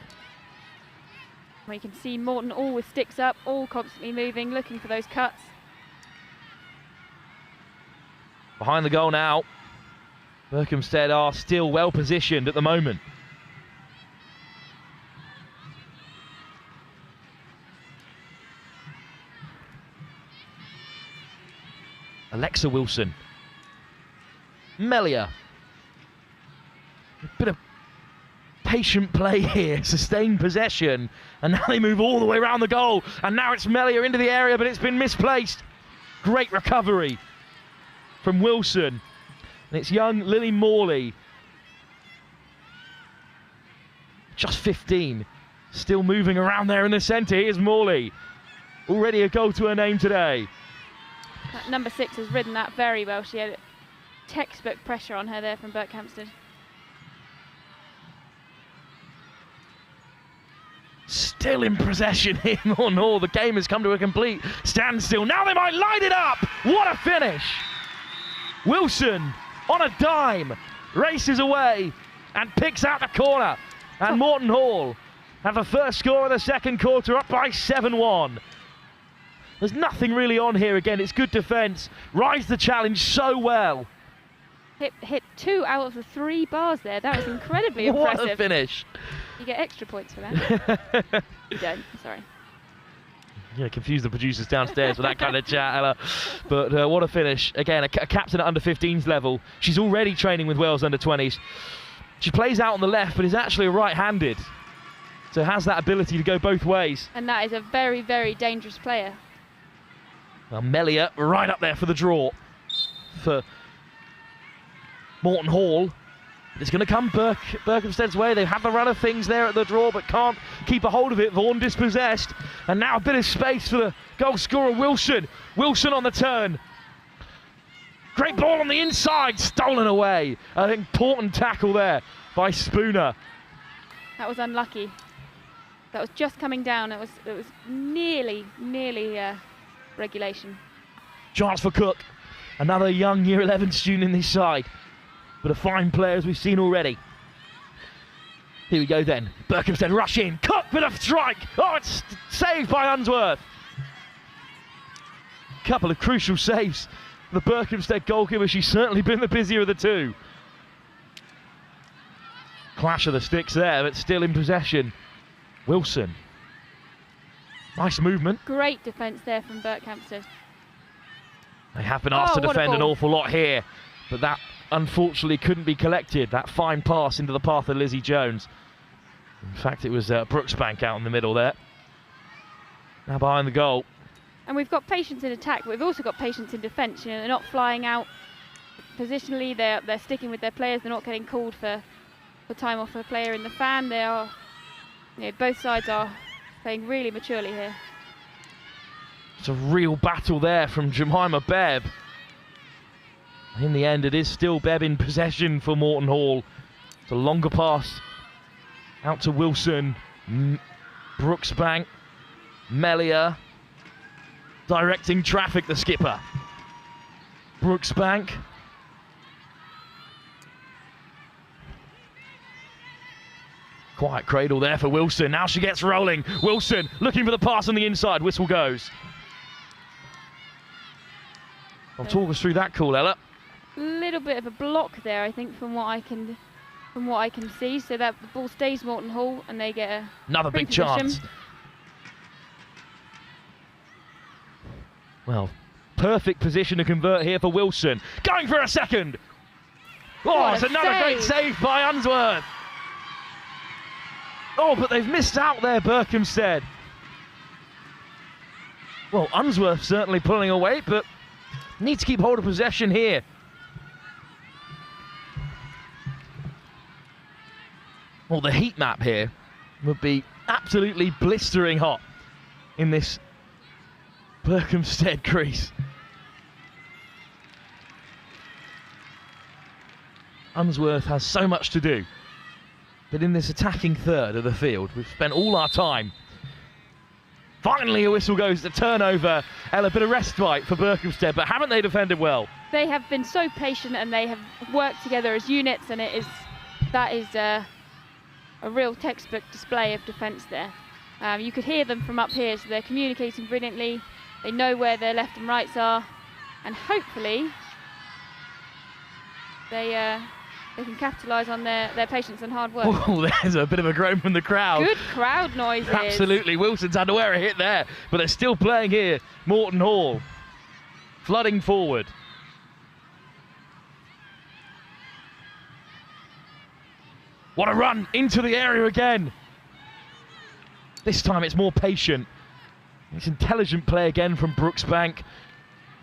We can see Morton all with sticks up, all constantly moving, looking for those cuts. Behind the goal now. Berkhamsted are still well positioned at the moment. Alexa Wilson. Melia. A bit of patient play here, sustained possession, and now they move all the way around the goal, and now it's Melia into the area, but it's been misplaced. Great recovery from Wilson, and it's young Lily Morley, just 15, still moving around there in the centre. Here's Morley, already a goal to her name today. That number 6 has ridden that very well. She had textbook pressure on her there from Berkhamsted. Still in possession here, Morton Hall. The game has come to a complete standstill. Now they might light it up. What a finish. Wilson on a dime races away and picks out the corner. And Morton Hall have the first score of the second quarter, up by 7-1. There's nothing really on here again. It's good defence. Rise the challenge so well. Hit 2 out of the 3 bars there. That was incredibly impressive. What a finish. You get extra points for that. You don't, sorry. Yeah, confuse the producers downstairs with that kind of chat, Ella. But what a finish. Again, a captain at under 15s level. She's already training with Wales under 20s. She plays out on the left, but is actually right-handed. So has that ability to go both ways. And that is a very, very dangerous player. Well, Melia right up there for the draw for Morton Hall. It's going to come Berkhamsted's way. They have the run of things there at the draw, but can't keep a hold of it. Vaughan dispossessed. And now a bit of space for the goal scorer, Wilson. Wilson on the turn. Great ball on the inside, stolen away. An important tackle there by Spooner. That was unlucky. That was just coming down. It was nearly regulation. Chance for Cook. Another young Year 11 student in this side. But a fine player as we've seen already. Here we go then. Berkhamsted rush in. Cook with a strike. Oh, it's saved by Unsworth. Couple of crucial saves. The Berkhamsted goalkeeper, she's certainly been the busier of the two. Clash of the sticks there, but still in possession. Wilson. Nice movement. Great defence there from Berkhamsted. They have been asked to defend an awful lot here, but that unfortunately couldn't be collected. That fine pass into the path of Lizzie Jones. In fact, it was Brooksbank out in the middle there. Now behind the goal. And we've got patience in attack, but we've also got patience in defence. You know, they're not flying out positionally. They're sticking with their players. They're not getting called for time off a player in the fan. They are, you know, both sides are playing really maturely here. It's a real battle there from Jemima Bebb. In the end, it is still Bebb in possession for Morton Hall. It's a longer pass out to Wilson. Brooksbank. Melia. Directing traffic, the skipper. Brooksbank. Quiet cradle there for Wilson. Now she gets rolling. Wilson looking for the pass on the inside. Whistle goes. I'll talk us through that call, Ella. Little bit of a block there, I think, from what I can see. So that the ball stays Morton Hall, and they get another big chance. Well, perfect position to convert here for Wilson. Going for a second. Oh, it's another great save by Unsworth. Oh, but they've missed out there, Berkhamsted. Well, Unsworth certainly pulling away, but need to keep hold of possession here. Well, the heat map here would be absolutely blistering hot in this Berkhamsted crease. Unsworth has so much to do, but in this attacking third of the field, we've spent all our time. Finally, a whistle goes to turnover. Ella, a bit of respite for Berkhamsted, but haven't they defended well? They have been so patient, and they have worked together as units, and that is a real textbook display of defence there. You could hear them from up here, so they're communicating brilliantly. They know where their left and rights are, and hopefully they can capitalise on their patience and hard work. Oh, there's a bit of a groan from the crowd. Good crowd noises. Absolutely, Wilson's had to wear a hit there, but they're still playing here. Morton Hall flooding forward. What a run into the area again. This time it's more patient. It's intelligent play again from Brooksbank.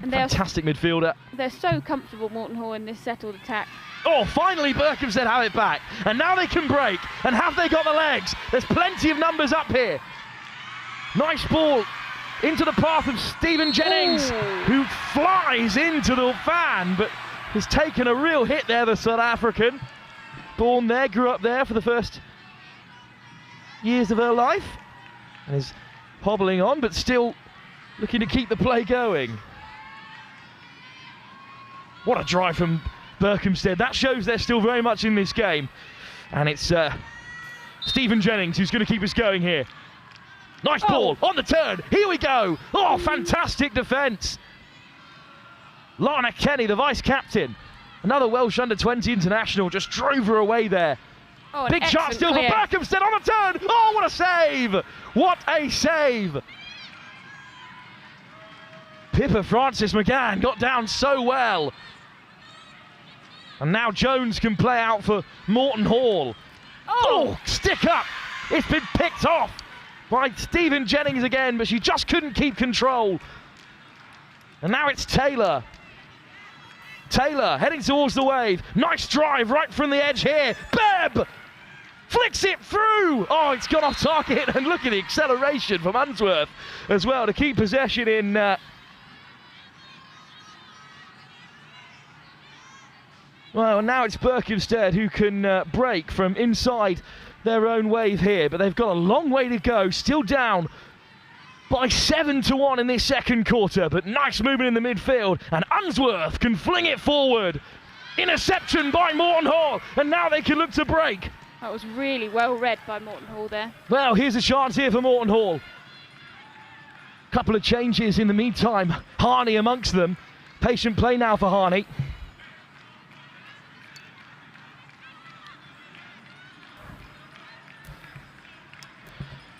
And Fantastic midfielder. They're so comfortable, Morton Hall, in this settled attack. Oh, finally Berkhamstead have it back. And now they can break. And have they got the legs? There's plenty of numbers up here. Nice ball into the path of Stephen Jennings, who flies into the fan, but has taken a real hit there, the South African. Born there, grew up there for the first years of her life. And is hobbling on, but still looking to keep the play going. What a drive from Berkhamstead. That shows they're still very much in this game. And it's Stephen Jennings who's going to keep us going here. Nice ball on the turn. Here we go. Oh, fantastic defence. Lana Kenny, the vice-captain. Another Welsh under-20 international, just drove her away there. Oh, big shot still for Berkhamstead on the turn. Oh, what a save. What a save. Pippa Francis McGann got down so well. And now Jones can play out for Morton Hall. Oh, stick up. It's been picked off by Stephen Jennings again, but she just couldn't keep control. And now it's Taylor. Taylor heading towards the wave. Nice drive right from the edge here. Bebb flicks it through. Oh, it's gone off target. And look at the acceleration from Unsworth as well to keep possession in. Well, now it's Berkhamstead who can break from inside their own wave here, but they've got a long way to go. Still down by 7-1 in this second quarter, but nice movement in the midfield, and Unsworth can fling it forward. Interception by Morton Hall, and now they can look to break. That was really well read by Morton Hall there. Well, here's a chance here for Morton Hall. Couple of changes in the meantime. Harney amongst them. Patient play now for Harney.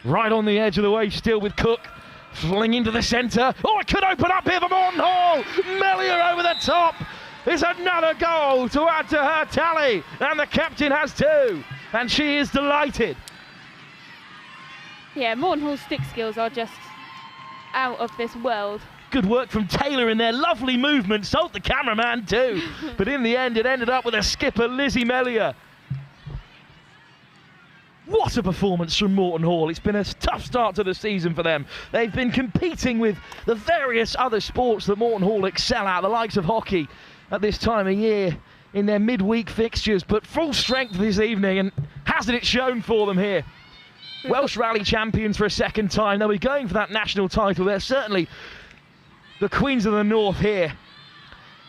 Right on the edge of the wave still with Cook. Flinging to the centre. Oh, it could open up here for Morton Hall. Melia over the top. There's another goal to add to her tally. And the captain has two. And she is delighted. Yeah, Morton Hall's stick skills are just out of this world. Good work from Taylor in their lovely movement. Sold the cameraman too. But in the end, it ended up with a skipper, Lizzie Melia. What a performance from Morton Hall. It's been a tough start to the season for them. They've been competing with the various other sports that Morton Hall excel at, the likes of hockey at this time of year in their midweek fixtures, but full strength this evening, and hasn't it shown for them here? Welsh Rally champions for a second time. They'll be going for that national title. They're certainly the Queens of the North here.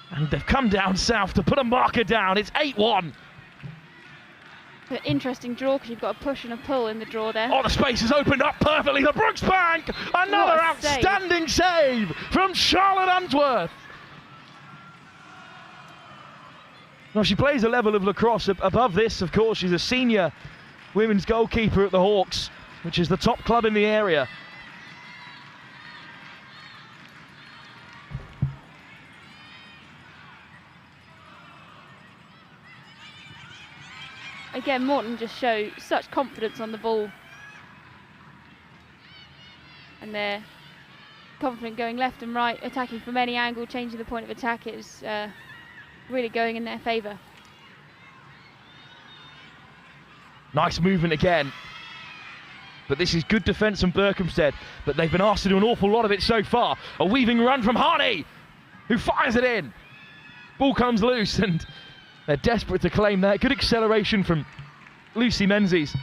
And they've come down south to put a marker down. It's 8-1. An interesting draw because you've got a push and a pull in the draw there. Oh, the space has opened up perfectly for Brooksbank. Another outstanding save from Charlotte Unsworth. Well, she plays a level of lacrosse above this, of course. She's a senior women's goalkeeper at the Hawks, which is the top club in the area. Again, Morton just show such confidence on the ball. And they're confident going left and right, attacking from any angle, changing the point of attack. It's really going in their favour. Nice movement again. But this is good defence from Berkhamstead. But they've been asked to do an awful lot of it so far. A weaving run from Harney, who fires it in. Ball comes loose and they're desperate to claim that. Good acceleration from Lucy Menzies.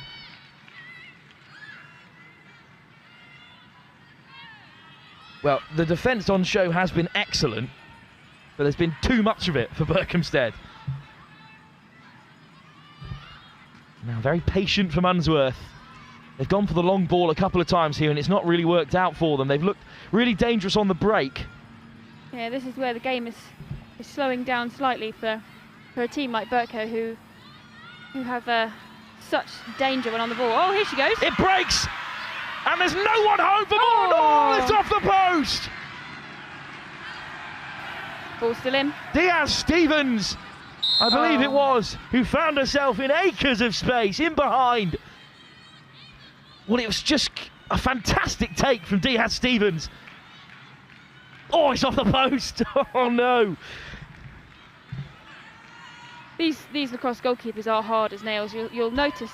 Well, the defence on show has been excellent, but there's been too much of it for Berkhamstead. Now, very patient from Unsworth. They've gone for the long ball a couple of times here, and it's not really worked out for them. They've looked really dangerous on the break. Yeah, this is where the game is slowing down slightly for a team like Berkhamsted who have such danger when on the ball. Oh, here she goes. It breaks, and there's no one home for Morton Hall. It's off the post. Ball still in. Diaz Stevens I believe it was, who found herself in acres of space in behind. Well, it was just a fantastic take from Diaz Stevens. Oh, it's off the post. Oh, no. These lacrosse goalkeepers are hard as nails. You'll notice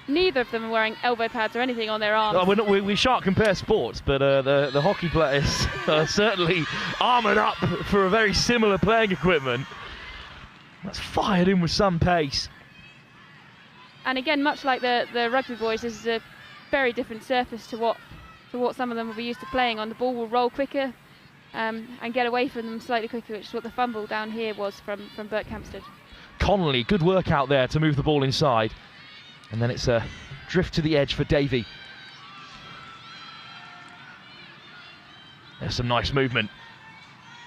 neither of them are wearing elbow pads or anything on their arms. Oh, we shan't compare sports, but the hockey players are certainly armoured up for a very similar playing equipment. That's fired in with some pace. And again, much like the rugby boys, this is a very different surface to what some of them will be used to playing on. The ball will roll quicker and get away from them slightly quicker, which is what the fumble down here was from Berkhamsted. Connolly, good work out there to move the ball inside. And then it's a drift to the edge for Davey. There's some nice movement.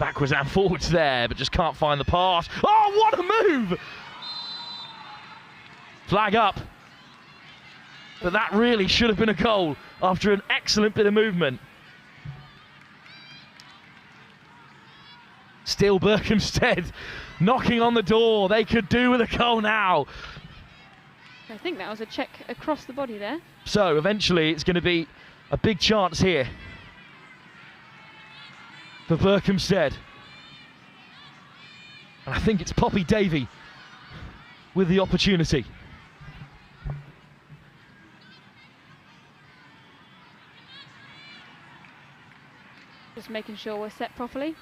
Backwards and forwards there, but just can't find the pass. Oh, what a move! Flag up. But that really should have been a goal after an excellent bit of movement. Still Berkhamsted knocking on the door. They could do with a goal now. I think that was a check across the body there. So eventually it's going to be a big chance here for Berkhamsted. And I think it's Poppy Davey with the opportunity. Just making sure we're set properly.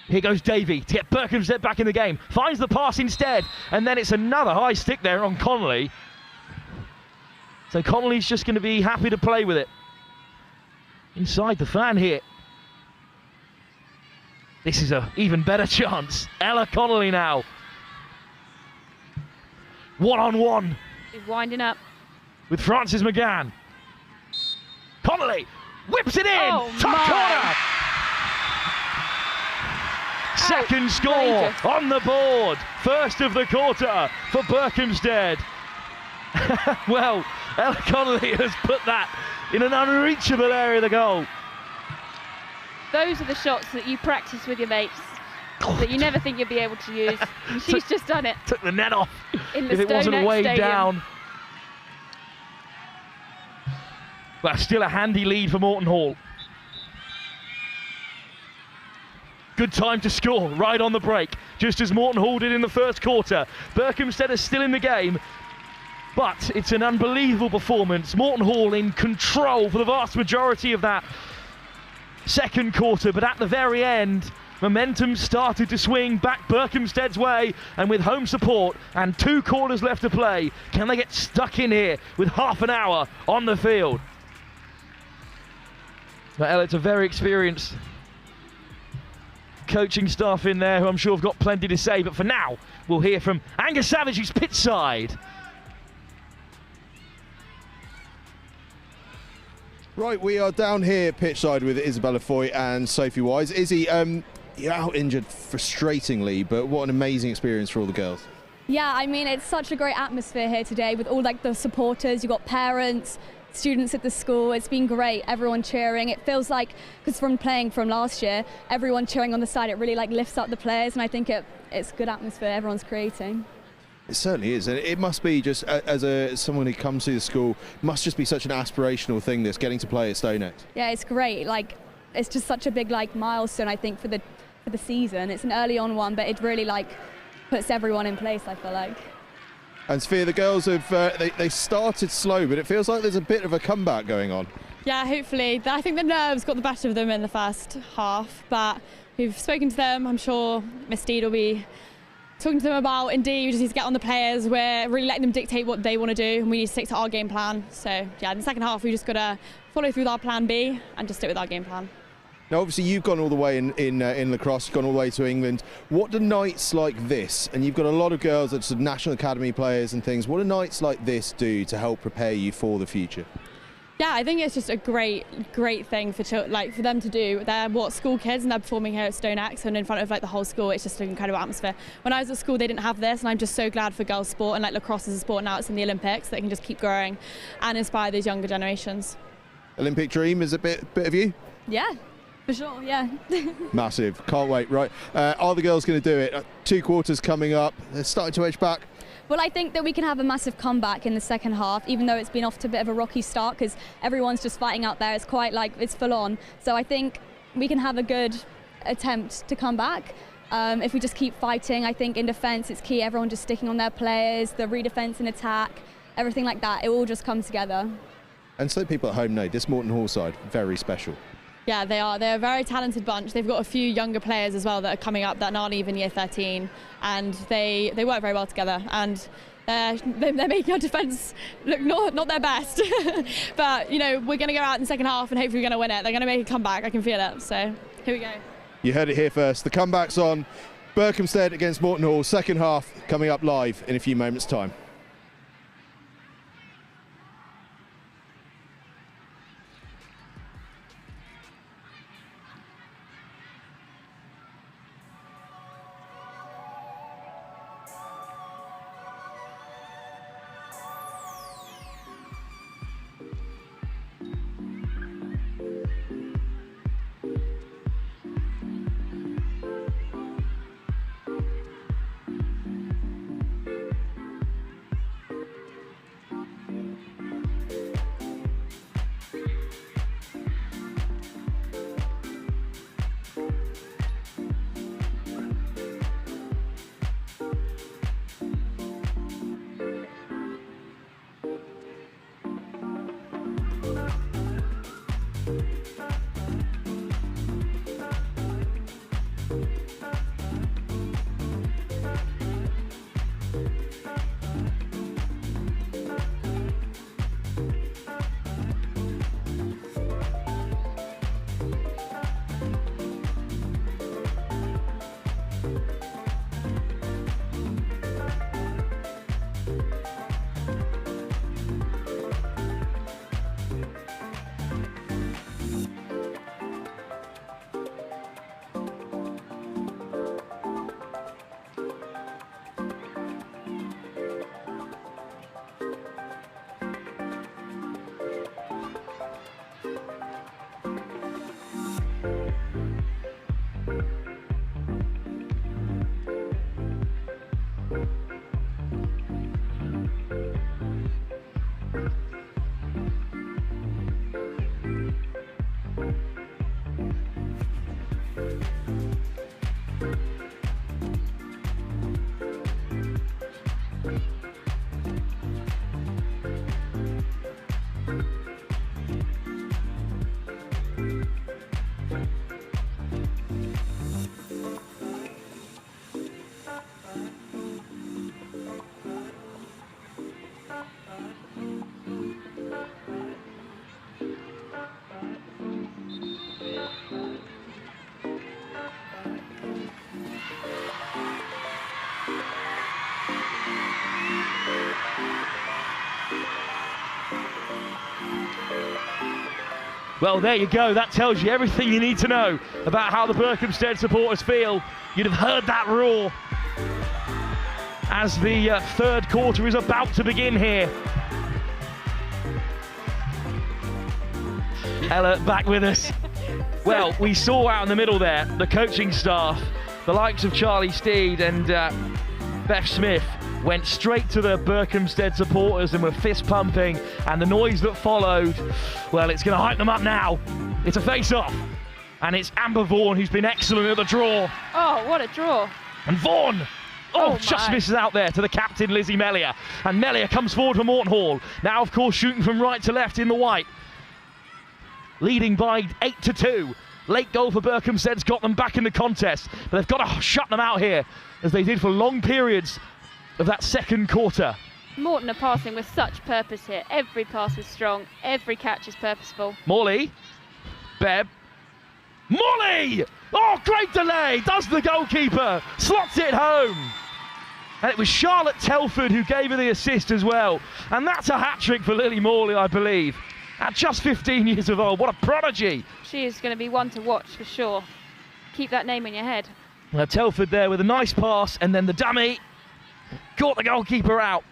Here goes Davey to get Berkhamsted back in the game. Finds the pass instead. And then it's another high stick there on Connolly. So Connolly's just going to be happy to play with it. Inside the fan here. This is an even better chance. Ella Connolly now. One-on-one. He's winding up. With Francis McGann. Connolly whips it in. Oh, Top corner. Second score on the board. First of the quarter for Berkhamsted. Well, Ella Connolly has put that in an unreachable area of the goal. Those are the shots that you practice with your mates, that you never think you'll be able to use. And she's just done it. Took the net off in the if it wasn't STONEX weighed Stadium. down. Well, still a handy lead for Morton Hall. Good time to score, right on the break, just as Morton Hall did in the first quarter. Berkhamsted is still in the game, but it's an unbelievable performance. Morton Hall in control for the vast majority of that second quarter, but at the very end, momentum started to swing back Berkhamsted's way, and with home support and 2 quarters left to play, can they get stuck in here with half an hour on the field? Now, Ella, it's a very experienced coaching staff in there who I'm sure have got plenty to say, but for now we'll hear from Angus Savage, who's pitch side. Right, we are down here pitch side with Isabella Foy and Sophie Wise. Izzy, you're out injured frustratingly, but what an amazing experience for all the girls. Yeah, I mean, it's such a great atmosphere here today with all like the supporters. You've got parents, students at the school. It's been great, everyone cheering. It feels like, because from playing from last year, everyone cheering on the side, it really like lifts up the players, and I think it's good atmosphere everyone's creating. It certainly is, and it must be just as someone who comes to the school, must just be such an aspirational thing, this getting to play at STONEX. Yeah, it's great. Like, it's just such a big like milestone, I think, for the season. It's an early on one, but it really like puts everyone in place, I feel like. And Sophia, the girls have they started slow, but it feels like there's a bit of a comeback going on. Yeah, hopefully. I think the nerves got the better of them in the first half, but we've spoken to them. I'm sure Miss Steed will be talking to them about, indeed, we just need to get on the players. We're really letting them dictate what they want to do, and we need to stick to our game plan. So, yeah, in the second half, we just got to follow through with our plan B and just stick with our game plan. Now, obviously, you've gone all the way in lacrosse, you've gone all the way to England. What do nights like this, and you've got a lot of girls that are sort of National Academy players and things, what do nights like this do to help prepare you for the future? Yeah, I think it's just a great thing for them to do. They're school kids, and they're performing here at STONEX and in front of like the whole school. It's just an incredible atmosphere. When I was at school, they didn't have this, and I'm just so glad for girls' sport and like lacrosse as a sport. Now it's in the Olympics, that can just keep growing and inspire those younger generations. Olympic dream is a bit of you? Yeah, For sure, yeah. Massive. Can't wait. Right. Are the girls going to do it? 2 quarters coming up. They're starting to edge back. Well, I think that we can have a massive comeback in the second half, even though it's been off to a bit of a rocky start because everyone's just fighting out there. It's quite like, it's full on. So I think we can have a good attempt to come back. If we just keep fighting, I think in defence it's key, everyone just sticking on their players, the re-defence and attack, everything like that. It all just comes together. And so people at home know this Morton Hall side, very special. Yeah, they are. They're a very talented bunch. They've got a few younger players as well that are coming up that aren't even year 13, and they work very well together. And they're making our defence look not their best. But you know, we're going to go out in the second half and hopefully we're going to win it. They're going to make a comeback. I can feel it. So here we go. You heard it here first. The comeback's on. Berkhamstead against Morton Hall. Second half coming up live in a few moments' time. Well, there you go. That tells you everything you need to know about how the Berkhamstead supporters feel. You'd have heard that roar as the third quarter is about to begin here. Ella back with us. Well, we saw out in the middle there the coaching staff, the likes of Charlie Steed and Beth Smith, went straight to the Berkhamstead supporters and were fist pumping, and the noise that followed, well, it's going to hype them up now. It's a face-off, and it's Amber Vaughan who's been excellent at the draw. Oh, what a draw. And Vaughan, just misses out there to the captain, Lizzie Mellier. And Mellier comes forward for Morton Hall. Now, of course, shooting from right to left in the white. Leading by 8-2. Late goal for Berkhamstead's got them back in the contest, but they've got to shut them out here, as they did for long periods of that second quarter. Morton are passing with such purpose here. Every pass is strong, every catch is purposeful. Morley, Bebb, Morley! Oh, great delay, does the goalkeeper, slots it home. And it was Charlotte Telford who gave her the assist as well. And that's a hat-trick for Lily Morley, I believe. At just 15 years of old, what a prodigy. She is going to be one to watch for sure. Keep that name in your head. Now Telford there with a nice pass, and then the dummy caught the goalkeeper out.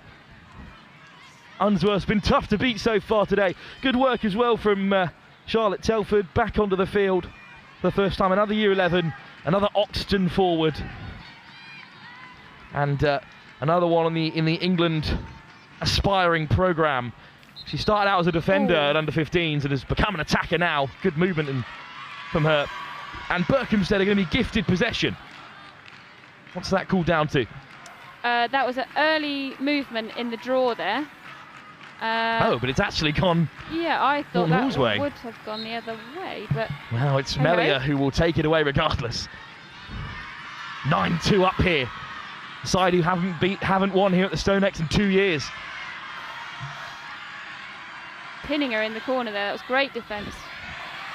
Unsworth's been tough to beat so far today. Good work as well from Charlotte Telford, back onto the field. for the first time. Another Year 11, another Oxton forward. And another one in the England aspiring programme. She started out as a defender at under 15s and has become an attacker now. Good movement from her. And Berkhamstead are going to be gifted possession. What's that called down to? That was an early movement in the draw there. But it's actually gone. Yeah, I thought Morton Hall's that way. would have gone the other way, but. Well, it's Melia who will take it away regardless. 9-2 up here. The side who haven't won here at the STONEX in 2 years. Pinning her in the corner there. That was great defence.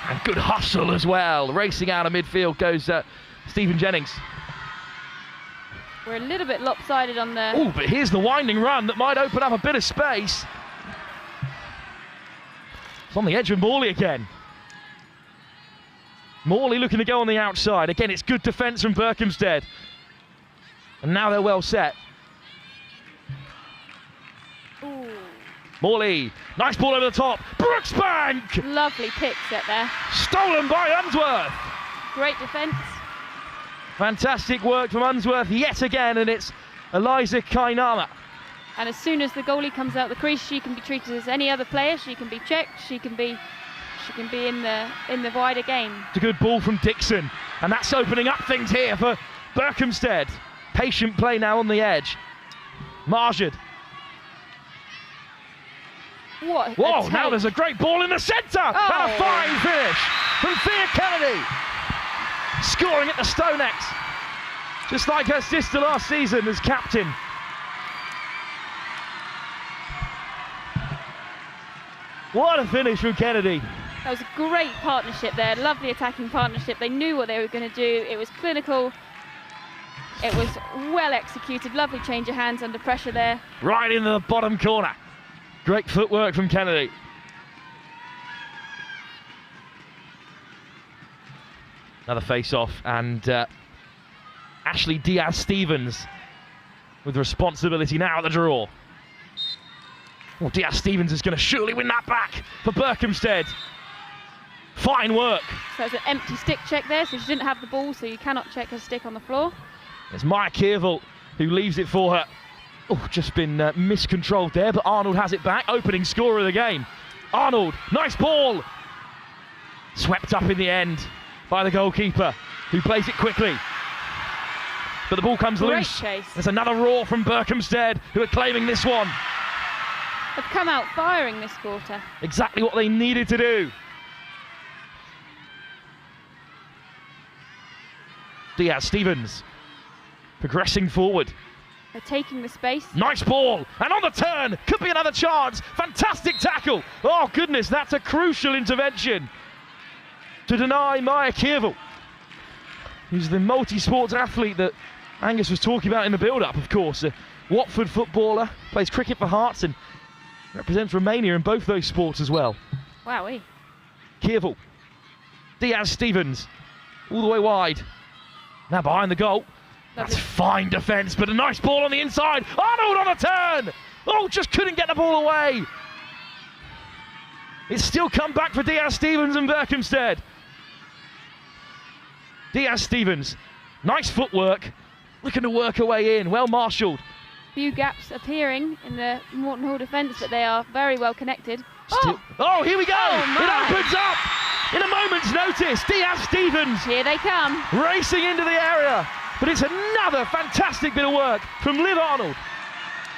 And good hustle as well. Racing out of midfield goes Stephen Jennings. We're a little bit lopsided on the. Oh, but here's the winding run that might open up a bit of space. It's on the edge of Morley again. Morley looking to go on the outside. Again, it's good defence from Berkhamstead. And now they're well set. Ooh. Morley, nice ball over the top. Brooksbank! Lovely pick set there. Stolen by Unsworth. Great defence. Fantastic work from Unsworth yet again, and it's Eliza Kainama. And as soon as the goalie comes out the crease, she can be treated as any other player. She can be checked. She can be in the wider game. It's a good ball from Dixon, and that's opening up things here for Berkhamstead. Patient play now on the edge. Marjad. Whoa, now there's a great ball in the centre! And a fine finish from Thea Kennedy. Scoring at the STONEX. Just like her sister last season as captain. What a finish from Kennedy. That was a great partnership there, lovely attacking partnership. They knew what they were going to do. It was clinical. It was well executed. Lovely change of hands under pressure there. Right into the bottom corner. Great footwork from Kennedy. Another face-off, and Ashley Diaz-Stevens with responsibility now at the draw. Well, Diaz-Stevens is going to surely win that back for Berkhamstead. Fine work. So it's an empty stick check there, so she didn't have the ball, so you cannot check her stick on the floor. It's Maya Kierville who leaves it for her. Oh, just been miscontrolled there, but Arnold has it back. Opening scorer of the game. Arnold, nice ball. Swept up in the end by the goalkeeper, who plays it quickly. But the ball comes loose. Chase. There's another roar from Berkhamstead, who are claiming this one. Have come out firing this quarter. Exactly what they needed to do. Diaz-Stevens progressing forward. They're taking the space. Nice ball, and on the turn, could be another chance. Fantastic tackle. Oh goodness, that's a crucial intervention to deny Maya Kierville, who's the multi-sports athlete that Angus was talking about in the build-up, of course. A Watford footballer, plays cricket for Hearts and represents Romania in both those sports as well. Wowee. Kierville, Diaz-Stevens, all the way wide. Now behind the goal. That's fine defence, but a nice ball on the inside. Arnold on a turn! Oh, just couldn't get the ball away. It's still come back for Diaz-Stevens and Berkhamstead. Diaz-Stevens, nice footwork, looking to work her way in, well marshalled. Few gaps appearing in the Morton Hall defence, but they are very well connected. Oh, here we go! It opens up in a moment's notice. Diaz-Stevens. Here they come. Racing into the area. But it's another fantastic bit of work from Liv Arnold.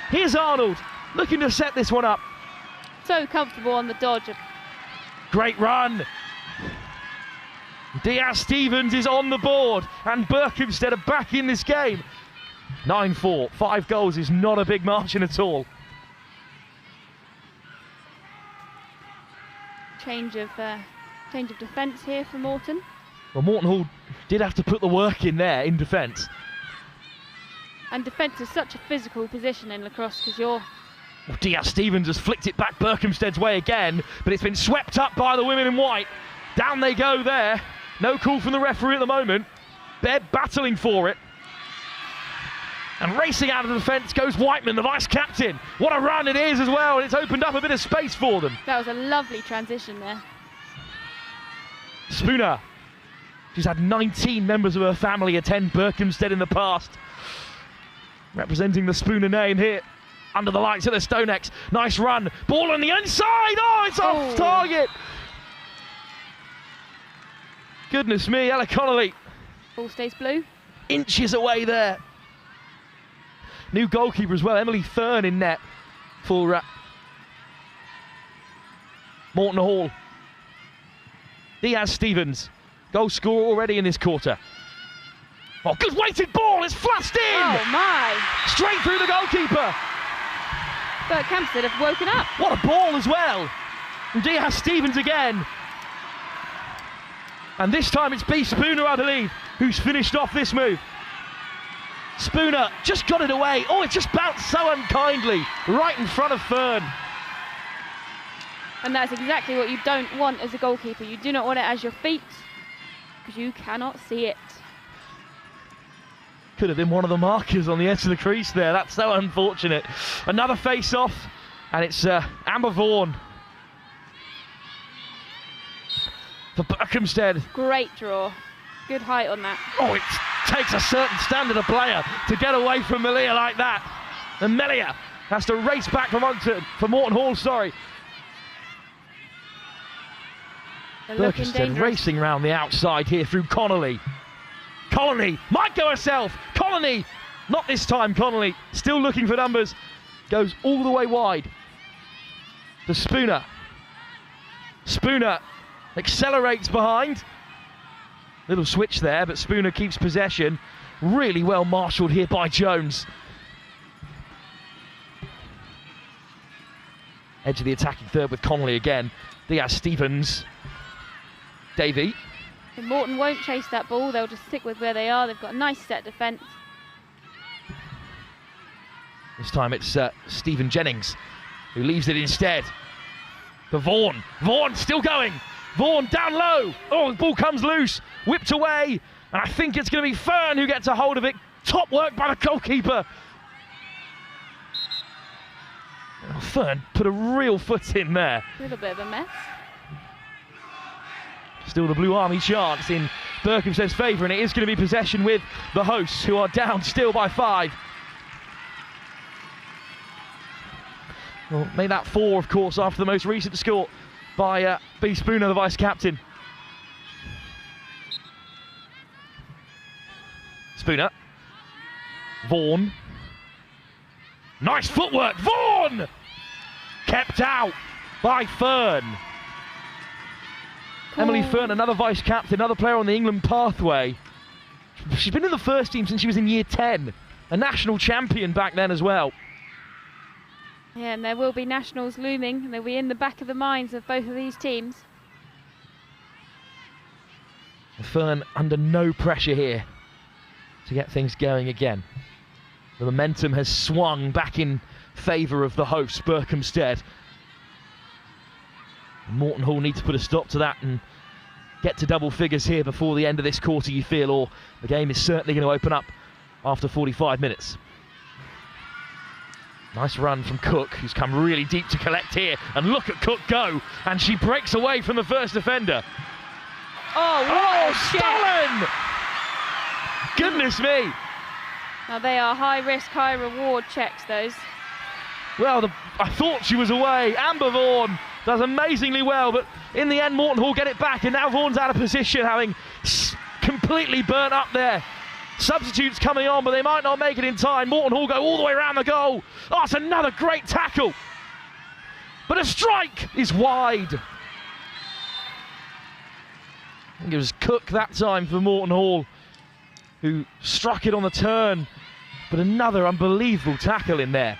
Here's Arnold looking to set this one up. So comfortable on the dodge. Great run. Diaz-Stevens is on the board, and Berkhamstead are back in this game. 9-4, 5 goals is not a big margin at all. Change of defence here for Morton. Well, Morton Hall did have to put the work in there in defence. And defence is such a physical position in lacrosse because you're... Well, Diaz-Stevens has flicked it back Berkhamstead's way again, but it's been swept up by the women in white. Down they go there. No call from the referee at the moment. They're battling for it. And racing out of the defence goes Whiteman, the vice-captain. What a run it is as well, and it's opened up a bit of space for them. That was a lovely transition there. Spooner. She's had 19 members of her family attend Berkhamstead in the past. Representing the Spooner name here. Under the lights of the STONEX. Nice run. Ball on the inside. Oh, it's off target. Goodness me, Ella Connolly. Ball stays blue. Inches away there. New goalkeeper as well, Emily Thurn in net for Morton Hall. Diaz Stevens, goal scorer already in this quarter. Oh, good weighted ball, it's flashed in! Oh my! Straight through the goalkeeper. Berkhamsted have woken up. What a ball as well. And Diaz Stevens again. And this time it's B. Spooner, I believe, who's finished off this move. Spooner just got it away. Oh, it just bounced so unkindly, right in front of Fern. And that's exactly what you don't want as a goalkeeper. You do not want it as your feet, because you cannot see it. Could have been one of the markers on the edge of the crease there. That's so unfortunate. Another face-off, and it's Amber Vaughan for Berkhamsted. Great draw. Good height on that. Oh, it takes a certain standard of player to get away from Melia like that. And Melia has to race back for Morton Hall, sorry. Berkhamsted racing around the outside here through Connolly. Colony might go herself. Colony, not this time. Connolly still looking for numbers. Goes all the way wide to Spooner. Spooner accelerates behind. Little switch there, but Spooner keeps possession. Really well marshalled here by Jones. Edge of the attacking third with Connolly again. Diaz Stevens. Davey. And Morton won't chase that ball, they'll just stick with where they are. They've got a nice set defence. This time it's Stephen Jennings who leaves it instead for Vaughan. Vaughan still going. Vaughan down low. Oh, the ball comes loose. Whipped away. And I think it's going to be Fern who gets a hold of it. Top work by the goalkeeper. Oh, Fern put a real foot in there. A little bit of a mess. Still the Blue Army chance in Berkhamsted's favour, and it is going to be possession with the hosts, who are down still by 5. Well, made that 4, of course, after the most recent score by B. Spooner, the vice-captain. Spooner. Vaughan. Nice footwork. Vaughan! Kept out by Fern. Emily Fern, another vice-captain, another player on the England pathway. She's been in the first team since she was in year 10. A national champion back then as well. Yeah, and there will be nationals looming, and they'll be in the back of the minds of both of these teams. Fern under no pressure here to get things going again. The momentum has swung back in favour of the hosts, Berkhamsted. Morton Hall need to put a stop to that and get to double figures here before the end of this quarter, you feel, or the game is certainly going to open up after 45 minutes. Nice run from Cook, who's come really deep to collect here, and look at Cook go, and she breaks away from the first defender. Oh, stolen! Goodness me! Now they are high risk, high reward checks, those. Well, I thought she was away. Amber Vaughan does amazingly well, but in the end Morton Hall get it back, and now Vaughan's out of position, having completely burnt up there. Substitutes coming on, but they might not make it in time. Morton Hall go all the way around the goal. Oh, it's another great tackle. But a strike is wide. I think it was Cook that time for Morton Hall, who struck it on the turn, but another unbelievable tackle in there.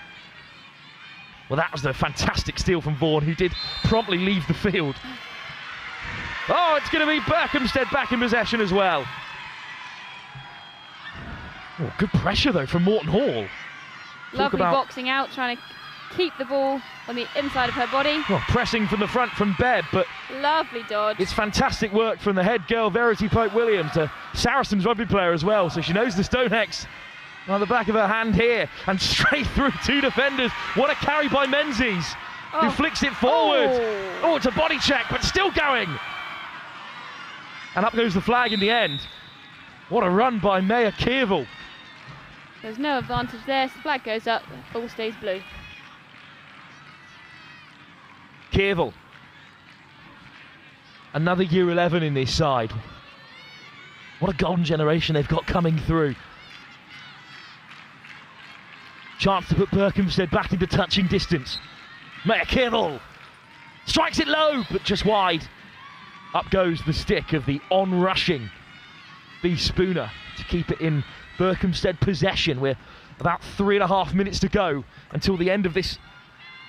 Well, that was the fantastic steal from Vaughan, who did promptly leave the field. Oh, it's going to be Berkhamsted back in possession as well. Oh, good pressure, though, from Morton Hall. Lovely boxing out, trying to keep the ball on the inside of her body. Well, pressing from the front from Bebb, but lovely dodge. It's fantastic work from the head girl, Verity Pope-Williams, a Saracens rugby player as well, so she knows the STONEX on the back of her hand here, and straight through 2 defenders. What a carry by Menzies, who flicks it forward. Oh, it's a body check, but still going. And up goes the flag in the end. What a run by Maya Kierval. There's no advantage there. Flag goes up, all stays blue. Kierval. Another year 11 in this side. What a golden generation they've got coming through. Chance to put Berkhamstead back into touching distance. Maya Kierval strikes it low, but just wide. Up goes the stick of the on-rushing B. Spooner to keep it in Berkhamstead possession. We're about 3.5 minutes to go until the end of this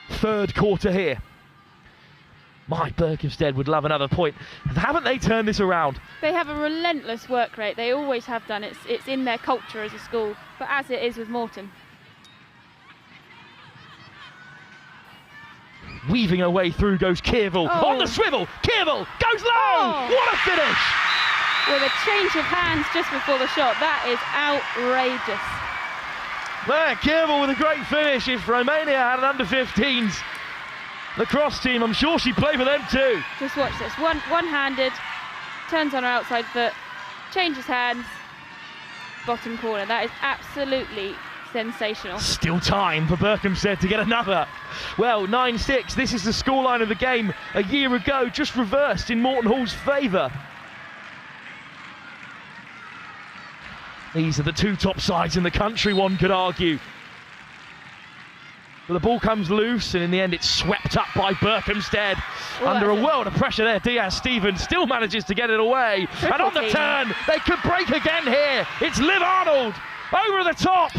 third quarter here. My, Berkhamstead would love another point. Haven't they turned this around? They have a relentless work rate. They always have done. It's in their culture as a school, but as it is with Morton. Weaving her way through goes Kierval. On the swivel, Kierval goes low! What a finish! With a change of hands just before the shot. That is outrageous. There, Kierval with a great finish. If Romania had an under-15s lacrosse team, I'm sure she'd play for them too. Just watch this. One-handed, turns on her outside foot, changes hands, bottom corner. That is absolutely sensational. Still time for Berkhamstead to get another. Well, 9-6. This is the scoreline of the game a year ago, just reversed in Morton Hall's favour. These are the two top sides in the country, one could argue. But the ball comes loose, and in the end it's swept up by Berkhamstead. Under a world of pressure there, Diaz-Stevens still manages to get it away. And on the turn, they could break again here. It's Liv Arnold, over the top,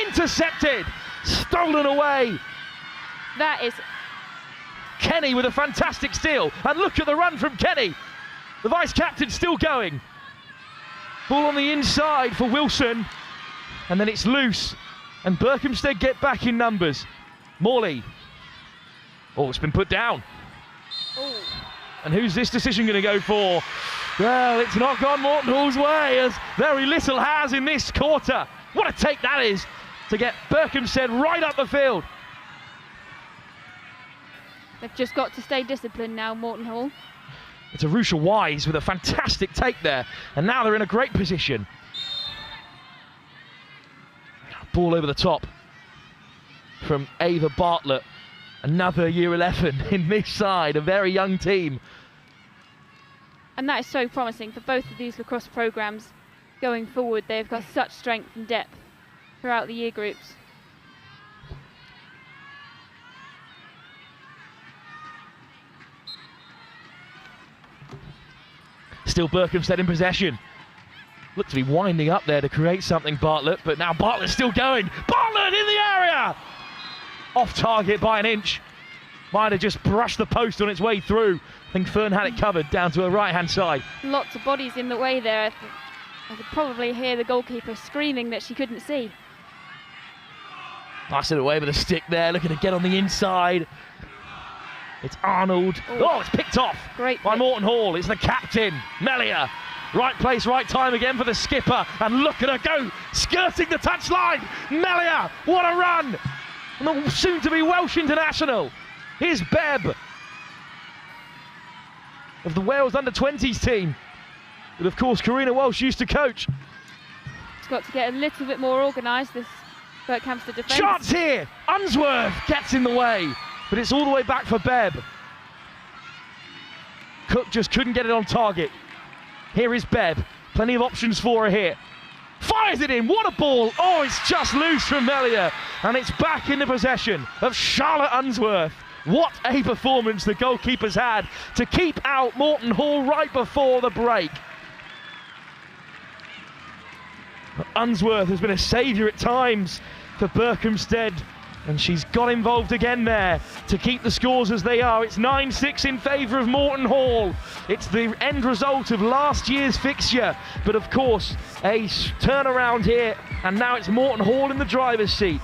intercepted, stolen away. That is... Kenny with a fantastic steal. And look at the run from Kenny. The vice-captain still going. Ball on the inside for Wilson, and then it's loose, and Berkhamstead get back in numbers. Morley. Oh, it's been put down. Ooh. And who's this decision going to go for? Well, it's not gone Morton Hall's way, as very little has in this quarter. What a take that is to get Berkhamstead right up the field. They've just got to stay disciplined now, Morton Hall. It's Arusha Wise with a fantastic take there, and now they're in a great position. Ball over the top from Ava Bartlett, another year 11 in this side, a very young team. And that is so promising for both of these lacrosse programmes going forward. They've got such strength and depth throughout the year groups. Still Berkhamstead in possession. Look to be winding up there to create something, Bartlett, but now Bartlett's still going. Bartlett in the area! Off target by an inch. Might have just brushed the post on its way through. I think Fern had it covered down to her right-hand side. Lots of bodies in the way there. I could probably hear the goalkeeper screaming that she couldn't see. Pass it away with a stick there, looking to get on the inside. It's Arnold. Oh, it's picked off by Morton Hall. It's the captain, Melia. Right place, right time again for the skipper. And look at her go, skirting the touchline. Melia, what a run. And the soon-to-be Welsh international. Here's Beb of the Wales under-20s team. But of course, Karina Walsh used to coach. It's got to get a little bit more organised, this Berkhamsted defence. Chance here. Unsworth gets in the way. But it's all the way back for Beb. Cook just couldn't get it on target. Here is Beb. Plenty of options for her here. Fires it in. What a ball. Oh, it's just loose from Melia. And it's back in the possession of Charlotte Unsworth. What a performance the goalkeepers had to keep out Morton Hall right before the break. Unsworth has been a saviour at times for Berkhamsted. And she's got involved again there to keep the scores as they are. It's 9-6 in favour of Morton Hall. It's the end result of last year's fixture. But of course, a turnaround here. And now it's Morton Hall in the driver's seat.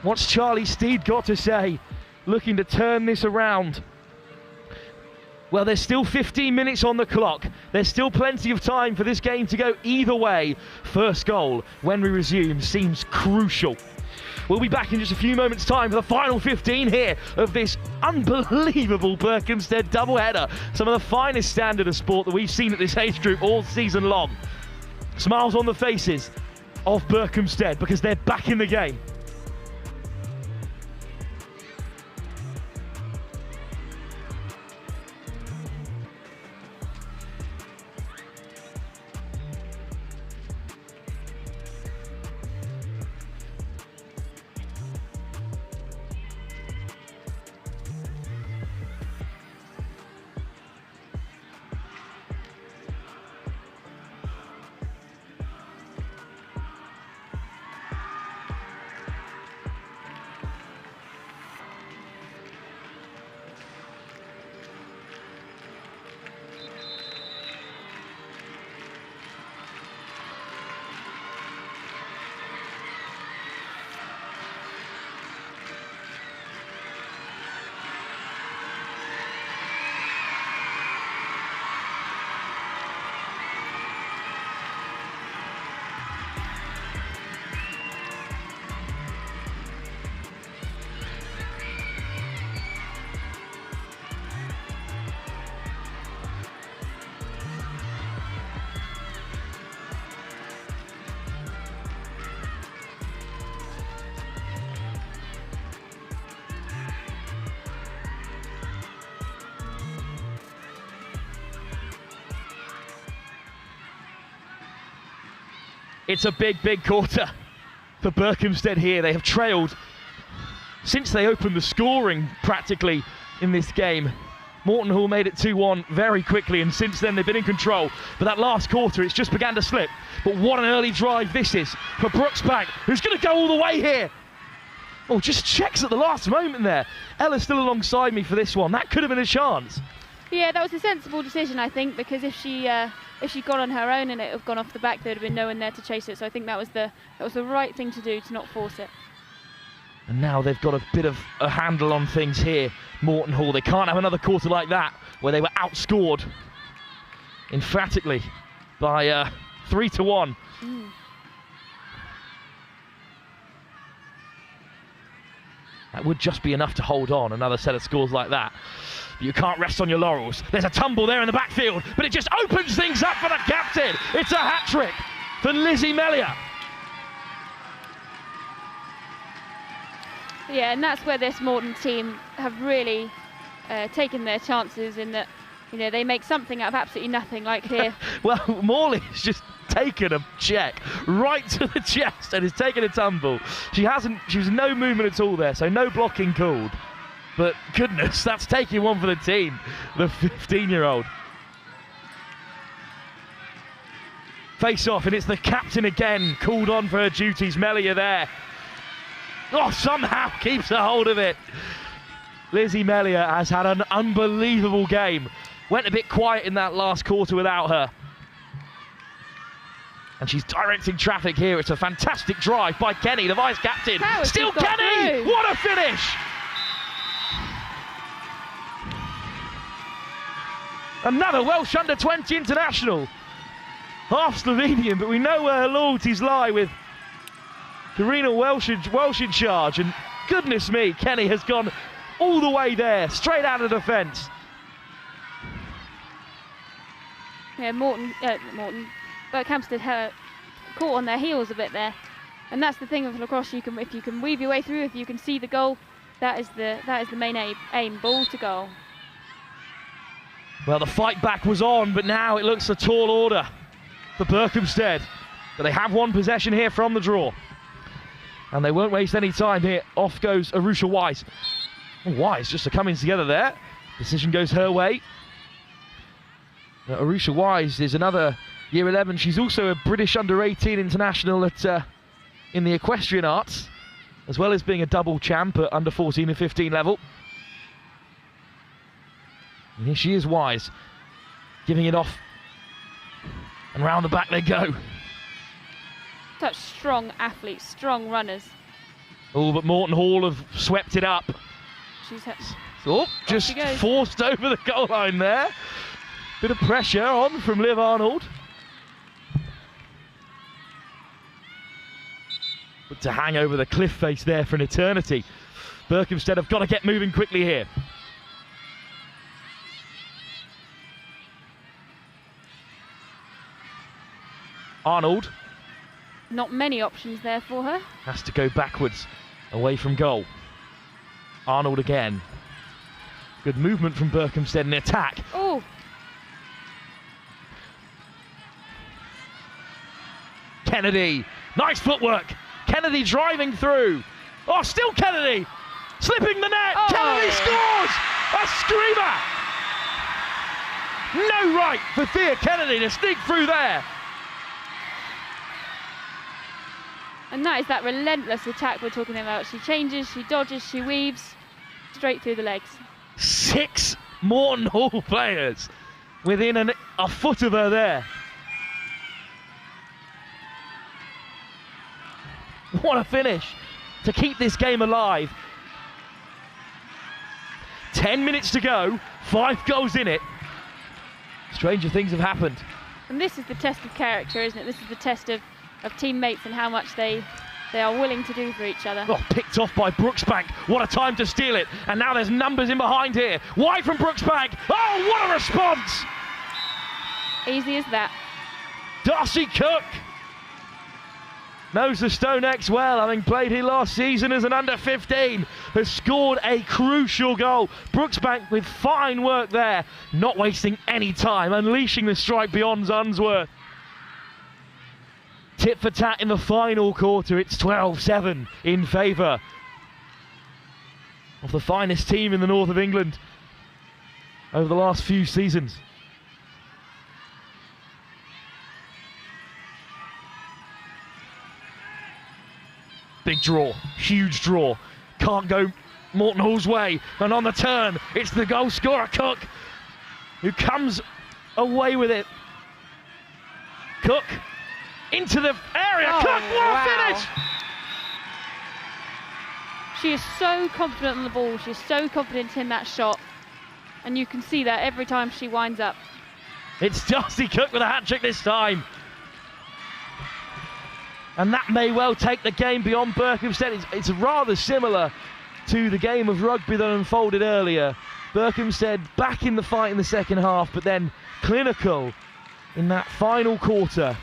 What's Charlie Steed got to say? Looking to turn this around. Well, there's still 15 minutes on the clock. There's still plenty of time for this game to go either way. First goal, when we resume, seems crucial. We'll be back in just a few moments' time for the final 15 here of this unbelievable Berkhamsted doubleheader. Some of the finest standard of sport that we've seen at this age group all season long. Smiles on the faces of Berkhamsted because they're back in the game. It's a big, big quarter for Berkhamsted here. They have trailed since they opened the scoring practically in this game. Morton Hall made it 2-1 very quickly, and since then they've been in control. But that last quarter, it's just began to slip. But what an early drive this is for Brooksbank, who's going to go all the way here. Oh, just checks at the last moment there. Ella's still alongside me for this one. That could have been a chance. Yeah, that was a sensible decision, I think, because if she got on her own and it had gone off the back, there'd have been no one there to chase it. So I think that was the right thing to do, to not force it. And now they've got a bit of a handle on things here, Morton Hall. They can't have another quarter like that where they were outscored emphatically by 3-1. That would just be enough to hold on, another set of scores like that. But you can't rest on your laurels. There's a tumble there in the backfield, but it just opens things up for the captain. It's a hat-trick for Lizzie Mellier. Yeah, and that's where this Morton team have really taken their chances in that, you know, they make something out of absolutely nothing, like here. Well, Morley's just taken a check right to the chest and has taken a tumble. She was no movement at all there, so no blocking called. But goodness, that's taking one for the team, the 15-year-old. Face off, and it's the captain again, called on for her duties. Mellier there. Oh, somehow keeps a hold of it. Lizzie Mellier has had an unbelievable game. Went a bit quiet in that last quarter without her. And she's directing traffic here. It's a fantastic drive by Kenny, the vice-captain. Still Kenny! Through. What a finish! Another Welsh under-20 international. Half Slovenian, but we know where her loyalties lie with Karina Welsh in charge. And goodness me, Kenny has gone all the way there, straight out of defence. Yeah, Berkhamsted caught on their heels a bit there. And that's the thing with lacrosse, if you can weave your way through, if you can see the goal, that is the main aim, ball to goal. Well, the fight back was on, but now it looks a tall order for Berkhamsted. But they have one possession here from the draw. And they won't waste any time here. Off goes Arusha Wise. Wise just coming together there. Decision goes her way. Now, Arusha Wise is another year 11. She's also a British under-18 international in the equestrian arts, as well as being a double champ at under 14 and 15 level. And here she is, Wise, giving it off. And round the back they go. Such strong athletes, strong runners. Oh, but Morton Hall have swept it up. Just forced over the goal line there. Bit of pressure on from Liv Arnold. But to hang over the cliff face there for an eternity. Berkhamstead have got to get moving quickly here. Arnold. Not many options there for her. Has to go backwards, away from goal. Arnold again. Good movement from Berkhamstead in the attack. Oh. Kennedy, nice footwork. Kennedy driving through. Oh, still Kennedy, slipping the net. Oh. Kennedy scores! A screamer! No right for Thea Kennedy to sneak through there. And that is that relentless attack we're talking about. She changes, she dodges, she weaves, straight through the legs. 6 Morton Hall players within a foot of her there. What a finish to keep this game alive. 10 minutes to go, 5 goals in it. Stranger things have happened. And this is the test of character, isn't it? This is the test of teammates and how much they are willing to do for each other. Oh, picked off by Brooksbank. What a time to steal it. And now there's numbers in behind here. Wide from Brooksbank. Oh, what a response! Easy as that. Darcy Cook knows the STONEX well, having played here last season as an under-15, has scored a crucial goal. Brooksbank with fine work there, not wasting any time, unleashing the strike beyond Unsworth. Tit for tat in the final quarter. It's 12-7 in favour of the finest team in the north of England over the last few seasons. Big draw, huge draw. Can't go Morton Hall's way. And on the turn, it's the goal scorer, Cook, who comes away with it. Cook into the area. Oh, Cook, what a finish! She is so confident on the ball. She's so confident in that shot. And you can see that every time she winds up. It's Darcy Cook with a hat-trick this time. And that may well take the game beyond Berkhamstead. It's rather similar to the game of rugby that unfolded earlier. Berkhamstead back in the fight in the second half, but then clinical in that final quarter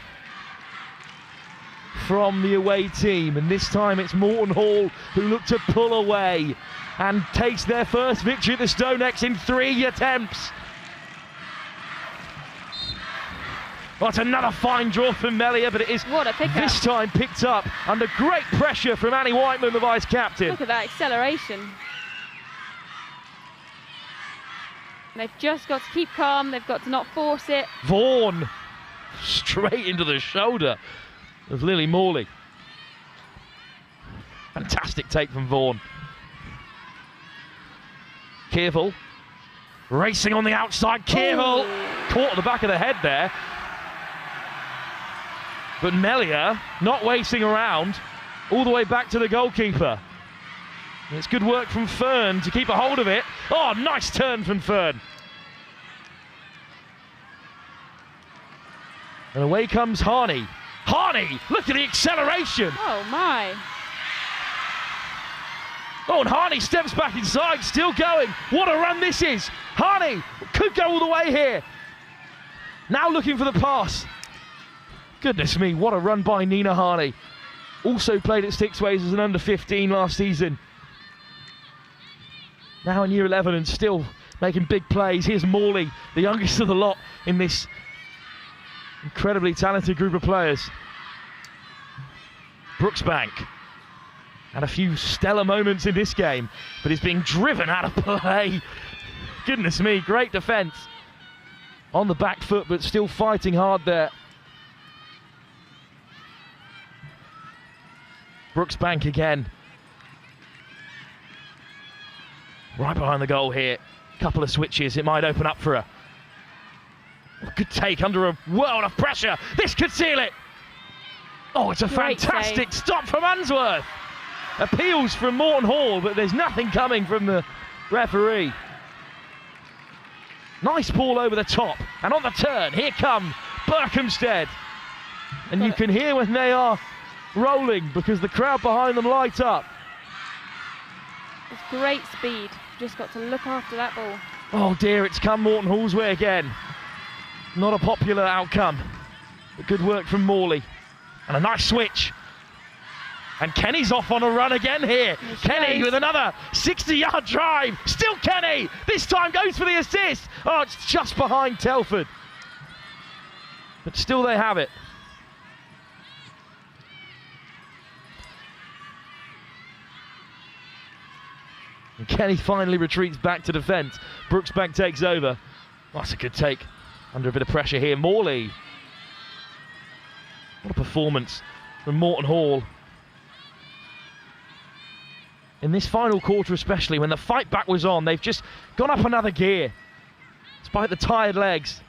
from the away team. And this time it's Morton Hall who look to pull away and takes their first victory at the STONEX in 3 attempts. Well, it's another fine draw from Melia, but it is this time picked up under great pressure from Annie Whiteman, the vice-captain. Look at that acceleration. They've just got to keep calm, they've got to not force it. Vaughan, straight into the shoulder of Lily Morley. Fantastic take from Vaughan. Kearville, racing on the outside, Kearville, caught at the back of the head there. But Melia not wasting around, all the way back to the goalkeeper. And it's good work from Fern to keep a hold of it. Oh, nice turn from Fern. And away comes Harney. Harney, look at the acceleration. Oh my. Oh, and Harney steps back inside, still going. What a run this is. Harney could go all the way here. Now looking for the pass. Goodness me, what a run by Nina Harney. Also played at Stixways as an under-15 last season. Now in year 11 and still making big plays. Here's Morley, the youngest of the lot in this incredibly talented group of players. Brooksbank had a few stellar moments in this game, but is being driven out of play. Goodness me, great defence. On the back foot, but still fighting hard there. Brooksbank again. Right behind the goal here. Couple of switches, it might open up for her. Good take under a world of pressure. This could seal it. Oh, it's a fantastic stop from Unsworth. Appeals from Morton Hall, but there's nothing coming from the referee. Nice ball over the top. And on the turn, here come Berkhamstead. And you can hear when they are rolling because the crowd behind them light up. It's great speed. Just got to look after that ball. Oh dear, it's come Morton Hall's way again. Not a popular outcome, but good work from Morley. And a nice switch. And Kenny's off on a run again here. Kenny with another 60-yard drive. Still Kenny. This time goes for the assist. Oh, it's just behind Telford. But still they have it. And Kenny finally retreats back to defence. Brooksbank takes over. Oh, that's a good take. Under a bit of pressure here. Morley. What a performance from Morton Hall. In this final quarter especially, when the fight back was on, they've just gone up another gear, despite the tired legs.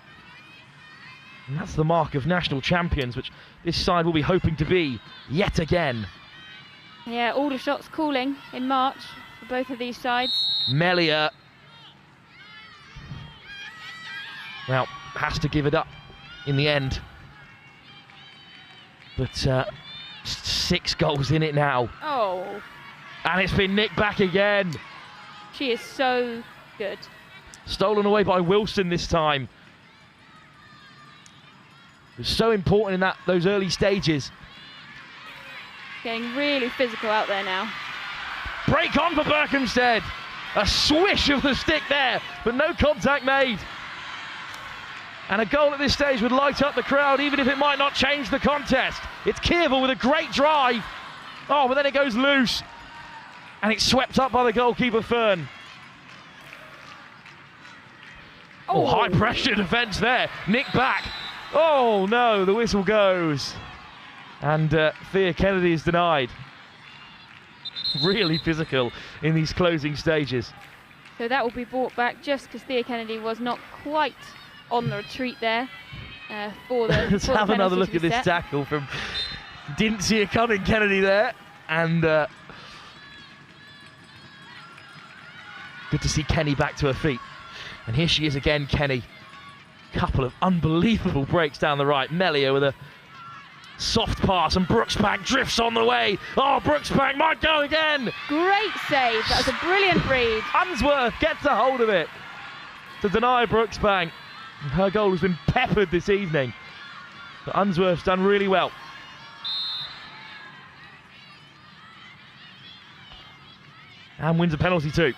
And that's the mark of national champions, which this side will be hoping to be yet again. Yeah, all the shots calling in March for both of these sides. Melia, well, has to give it up in the end. But 6 goals in it now. Oh. And it's been nicked back again. She is so good. Stolen away by Wilson this time. It was so important in those early stages. Getting really physical out there now. Break on for Berkhamstead. A swish of the stick there, but no contact made. And a goal at this stage would light up the crowd, even if it might not change the contest. It's Kierval with a great drive. Oh, but then it goes loose. And it's swept up by the goalkeeper, Fern. Oh, high pressure defence there. Nick back. Oh no, the whistle goes. And Thea Kennedy is denied. Really physical in these closing stages. So that will be brought back just because Thea Kennedy was not quite on the retreat there for the Let's have another look at this tackle from... Didn't see it coming, Kennedy there. And good to see Kenny back to her feet. And here she is again, Kenny. Couple of unbelievable breaks down the right. Melia with a soft pass, and Brooksbank drifts on the way. Oh, Brooksbank might go again. Great save. That was a brilliant read. Unsworth gets a hold of it to deny Brooksbank. Her goal has been peppered this evening. But Unsworth's done really well. And wins a penalty too.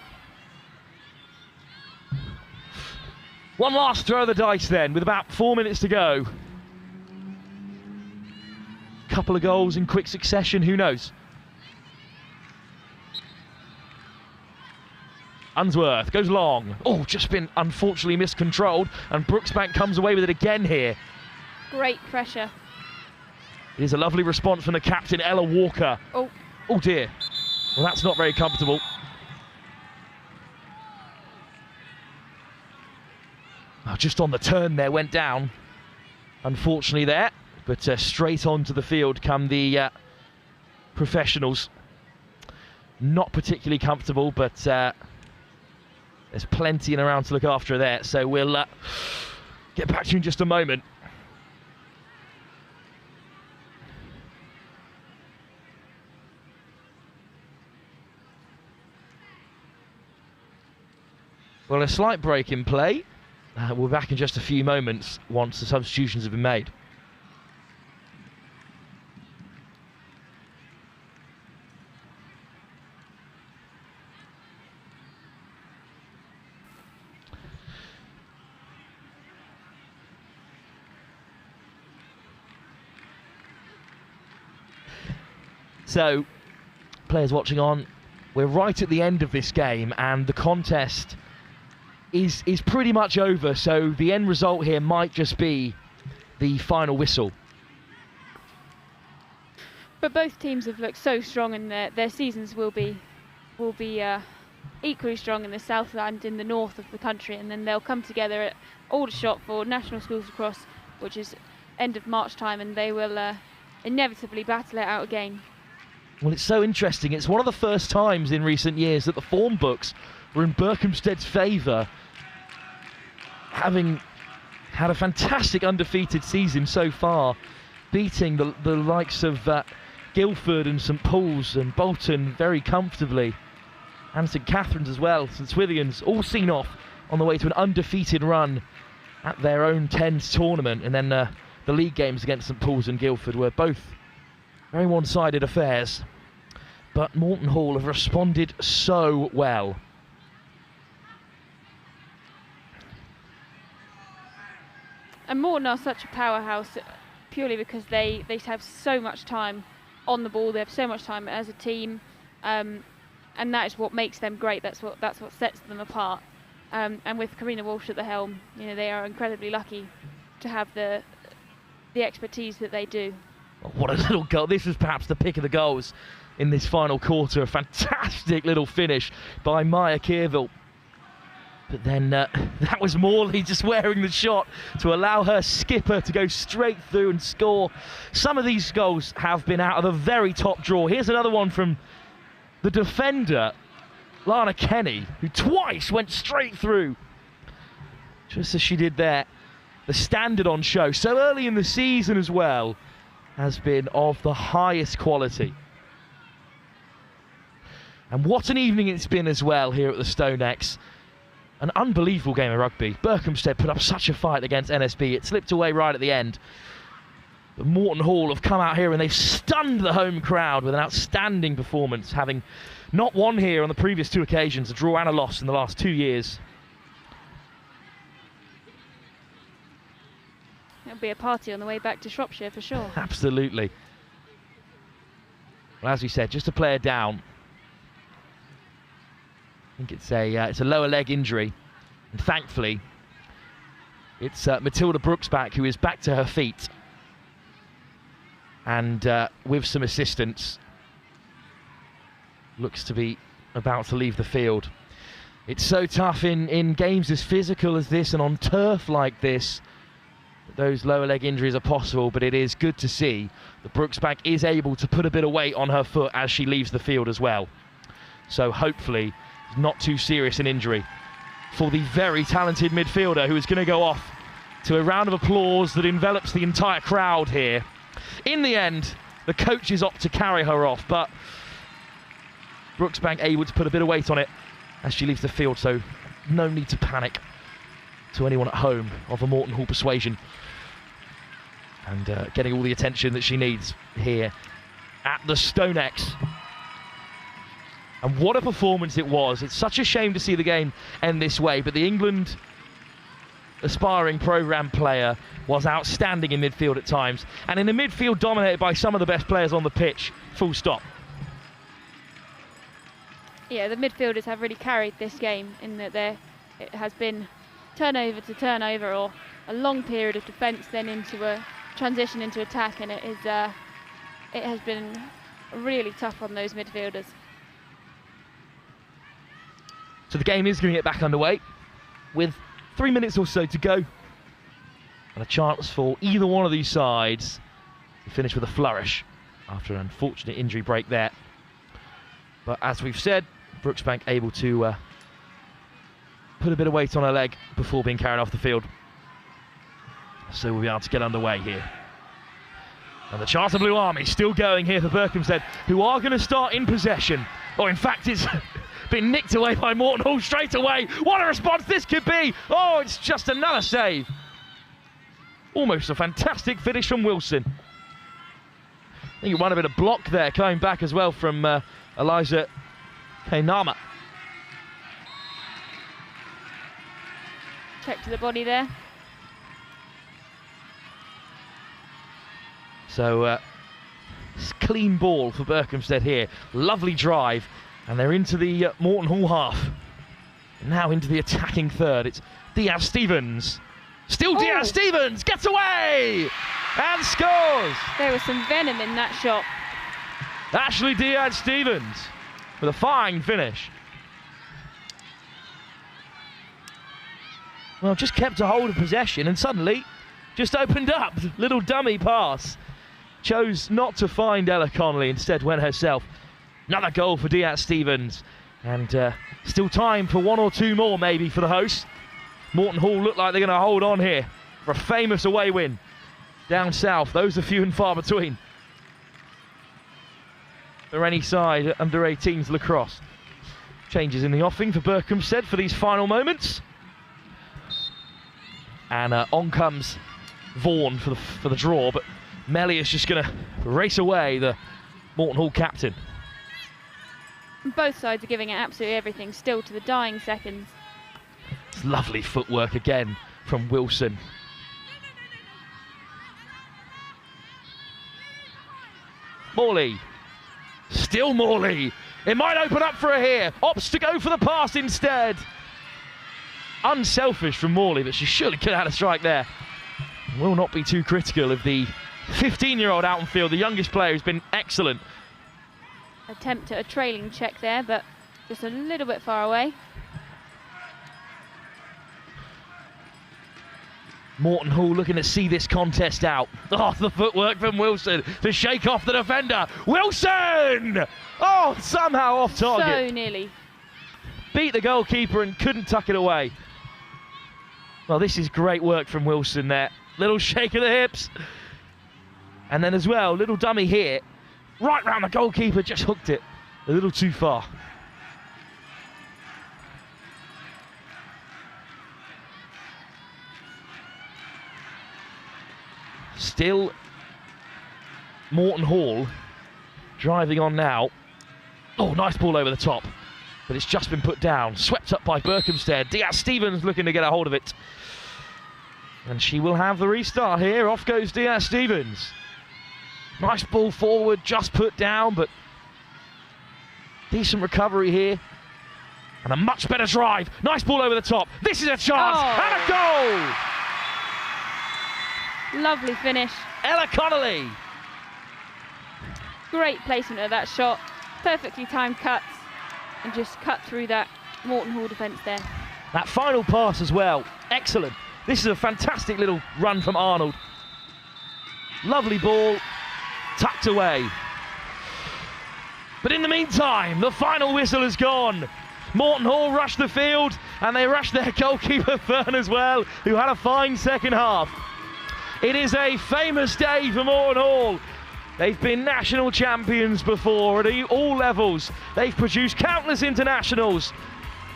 One last throw of the dice then, with about 4 minutes to go. Couple of goals in quick succession, who knows? Unsworth goes long. Oh, just been unfortunately miscontrolled, and Brooksbank comes away with it again here. Great pressure. It is a lovely response from the captain, Ella Walker. Oh dear. Well, that's not very comfortable. Oh, just on the turn there, went down. Unfortunately there, but straight onto the field come the professionals. Not particularly comfortable, but there's plenty in around to look after there. So we'll get back to you in just a moment. Well, a slight break in play. We'll be back in just a few moments once the substitutions have been made. So, players watching on, we're right at the end of this game, and the contest is pretty much over, so the end result here might just be the final whistle. But both teams have looked so strong, and their seasons will be equally strong in the south and in the north of the country, and then they'll come together at Aldershot for National Schools Lacrosse, which is end of March time, and they will inevitably battle it out again. Well, it's so interesting. It's one of the first times in recent years that the form books were in Berkhamsted's favour, having had a fantastic undefeated season so far, beating the likes of Guildford and St Paul's and Bolton very comfortably, and St Catherine's as well. St Swithians all seen off on the way to an undefeated run at their own 10s tournament, and then the league games against St Paul's and Guildford were both very one-sided affairs. But Morton Hall have responded so well. And Morton are such a powerhouse purely because they have so much time on the ball. They have so much time as a team, and that is what makes them great. That's what sets them apart. And with Karina Walsh at the helm, you know, they are incredibly lucky to have the expertise that they do. What a little goal! This is perhaps the pick of the goals in this final quarter. A fantastic little finish by Maya Kearville. But then that was Morley just wearing the shot to allow her skipper to go straight through and score. Some of these goals have been out of the very top draw. Here's another one from the defender, Lana Kenny, who twice went straight through, just as she did there. The standard on show so early in the season as well has been of the highest quality. And what an evening it's been as well here at the STONEX. An unbelievable game of rugby. Berkhamstead put up such a fight against NSB. It slipped away right at the end. But Morton Hall have come out here and they've stunned the home crowd with an outstanding performance, having not won here on the previous 2 occasions, a draw and a loss in the last 2 years. It'll be a party on the way back to Shropshire for sure. Absolutely. Well, as we said, just a player down. I think it's a lower leg injury, and thankfully it's Matilda Brooksback who is back to her feet, and with some assistance looks to be about to leave the field. It's so tough in games as physical as this and on turf like this that those lower leg injuries are possible, but it is good to see that Brooksback is able to put a bit of weight on her foot as she leaves the field as well. So hopefully not too serious an injury for the very talented midfielder, who is going to go off to a round of applause that envelops the entire crowd here. In the end, the coaches opt to carry her off, but Brooksbank able to put a bit of weight on it as she leaves the field, so no need to panic to anyone at home of a Morton Hall persuasion, and getting all the attention that she needs here at the STONEX. And what a performance it was. It's such a shame to see the game end this way, but the England aspiring programme player was outstanding in midfield at times, and in a midfield dominated by some of the best players on the pitch, full stop. Yeah, the midfielders have really carried this game in that it has been turnover to turnover, or a long period of defence, then into a transition into attack, and it has been really tough on those midfielders. So the game is going to get back underway with 3 minutes or so to go, and a chance for either one of these sides to finish with a flourish after an unfortunate injury break there. But as we've said, Brooksbank able to put a bit of weight on her leg before being carried off the field. So we'll be able to get underway here. And the chance of Blue Army still going here for Berkhamstead, who are going to start in possession. Or in fact, it's been nicked away by Morton Hall straight away. What a response this could be! Oh, it's just another save. Almost a fantastic finish from Wilson. I think he won a bit of block there, coming back as well from Eliza Kainama. Check to the body there. So, clean ball for Berkhamstead here. Lovely drive. And they're into the Morton Hall half. Now into the attacking third. It's Diaz-Stevens. Still Diaz-Stevens gets away and scores. There was some venom in that shot. Ashley Diaz-Stevens with a fine finish. Well, just kept a hold of possession and suddenly just opened up. Little dummy pass. Chose not to find Ella Connolly, instead went herself. Another goal for Diaz-Stevens, and still time for one or two more maybe for the hosts. Morton Hall look like they're going to hold on here for a famous away win down south. Those are few and far between. for any side at under 18s lacrosse. Changes in the offing for Berkhamsted for these final moments. And on comes Vaughan for the draw, but Melly is just going to race away, the Morton Hall captain. Both sides are giving it absolutely everything still to the dying seconds. It's lovely footwork again from Wilson. Morley. Still Morley. It might open up for her here. Opts to go for the pass instead. Unselfish from Morley, but she surely could have had a strike there. Will not be too critical of the 15-year-old out on field, the youngest player who's been excellent. Attempt at a trailing check there, but just a little bit far away. Morton Hall looking to see this contest out. Oh, the footwork from Wilson to shake off the defender. Wilson! Oh, somehow off target. So nearly. Beat the goalkeeper and couldn't tuck it away. Well, this is great work from Wilson there. Little shake of the hips. And then as well, little dummy here. Right round the goalkeeper, just hooked it a little too far. Still Morton Hall driving on now. Oh, nice ball over the top, but it's just been put down. Swept up by Berkhamsted. Diaz-Stevens looking to get a hold of it. And she will have the restart here. Off goes Diaz-Stevens. Nice ball forward, just put down, but decent recovery here. And a much better drive. Nice ball over the top. This is a chance, and a goal! Lovely finish. Ella Connolly. Great placement of that shot. Perfectly timed cuts, and just cut through that Morton Hall defence there. That final pass as well, excellent. This is a fantastic little run from Arnold. Lovely ball, tucked away. But in the meantime, the final whistle has gone. Morton Hall rushed the field, and they rushed their goalkeeper Fern as well, who had a fine second half. It is a famous day for Morton Hall. They've been national champions before at all levels. They've produced countless internationals.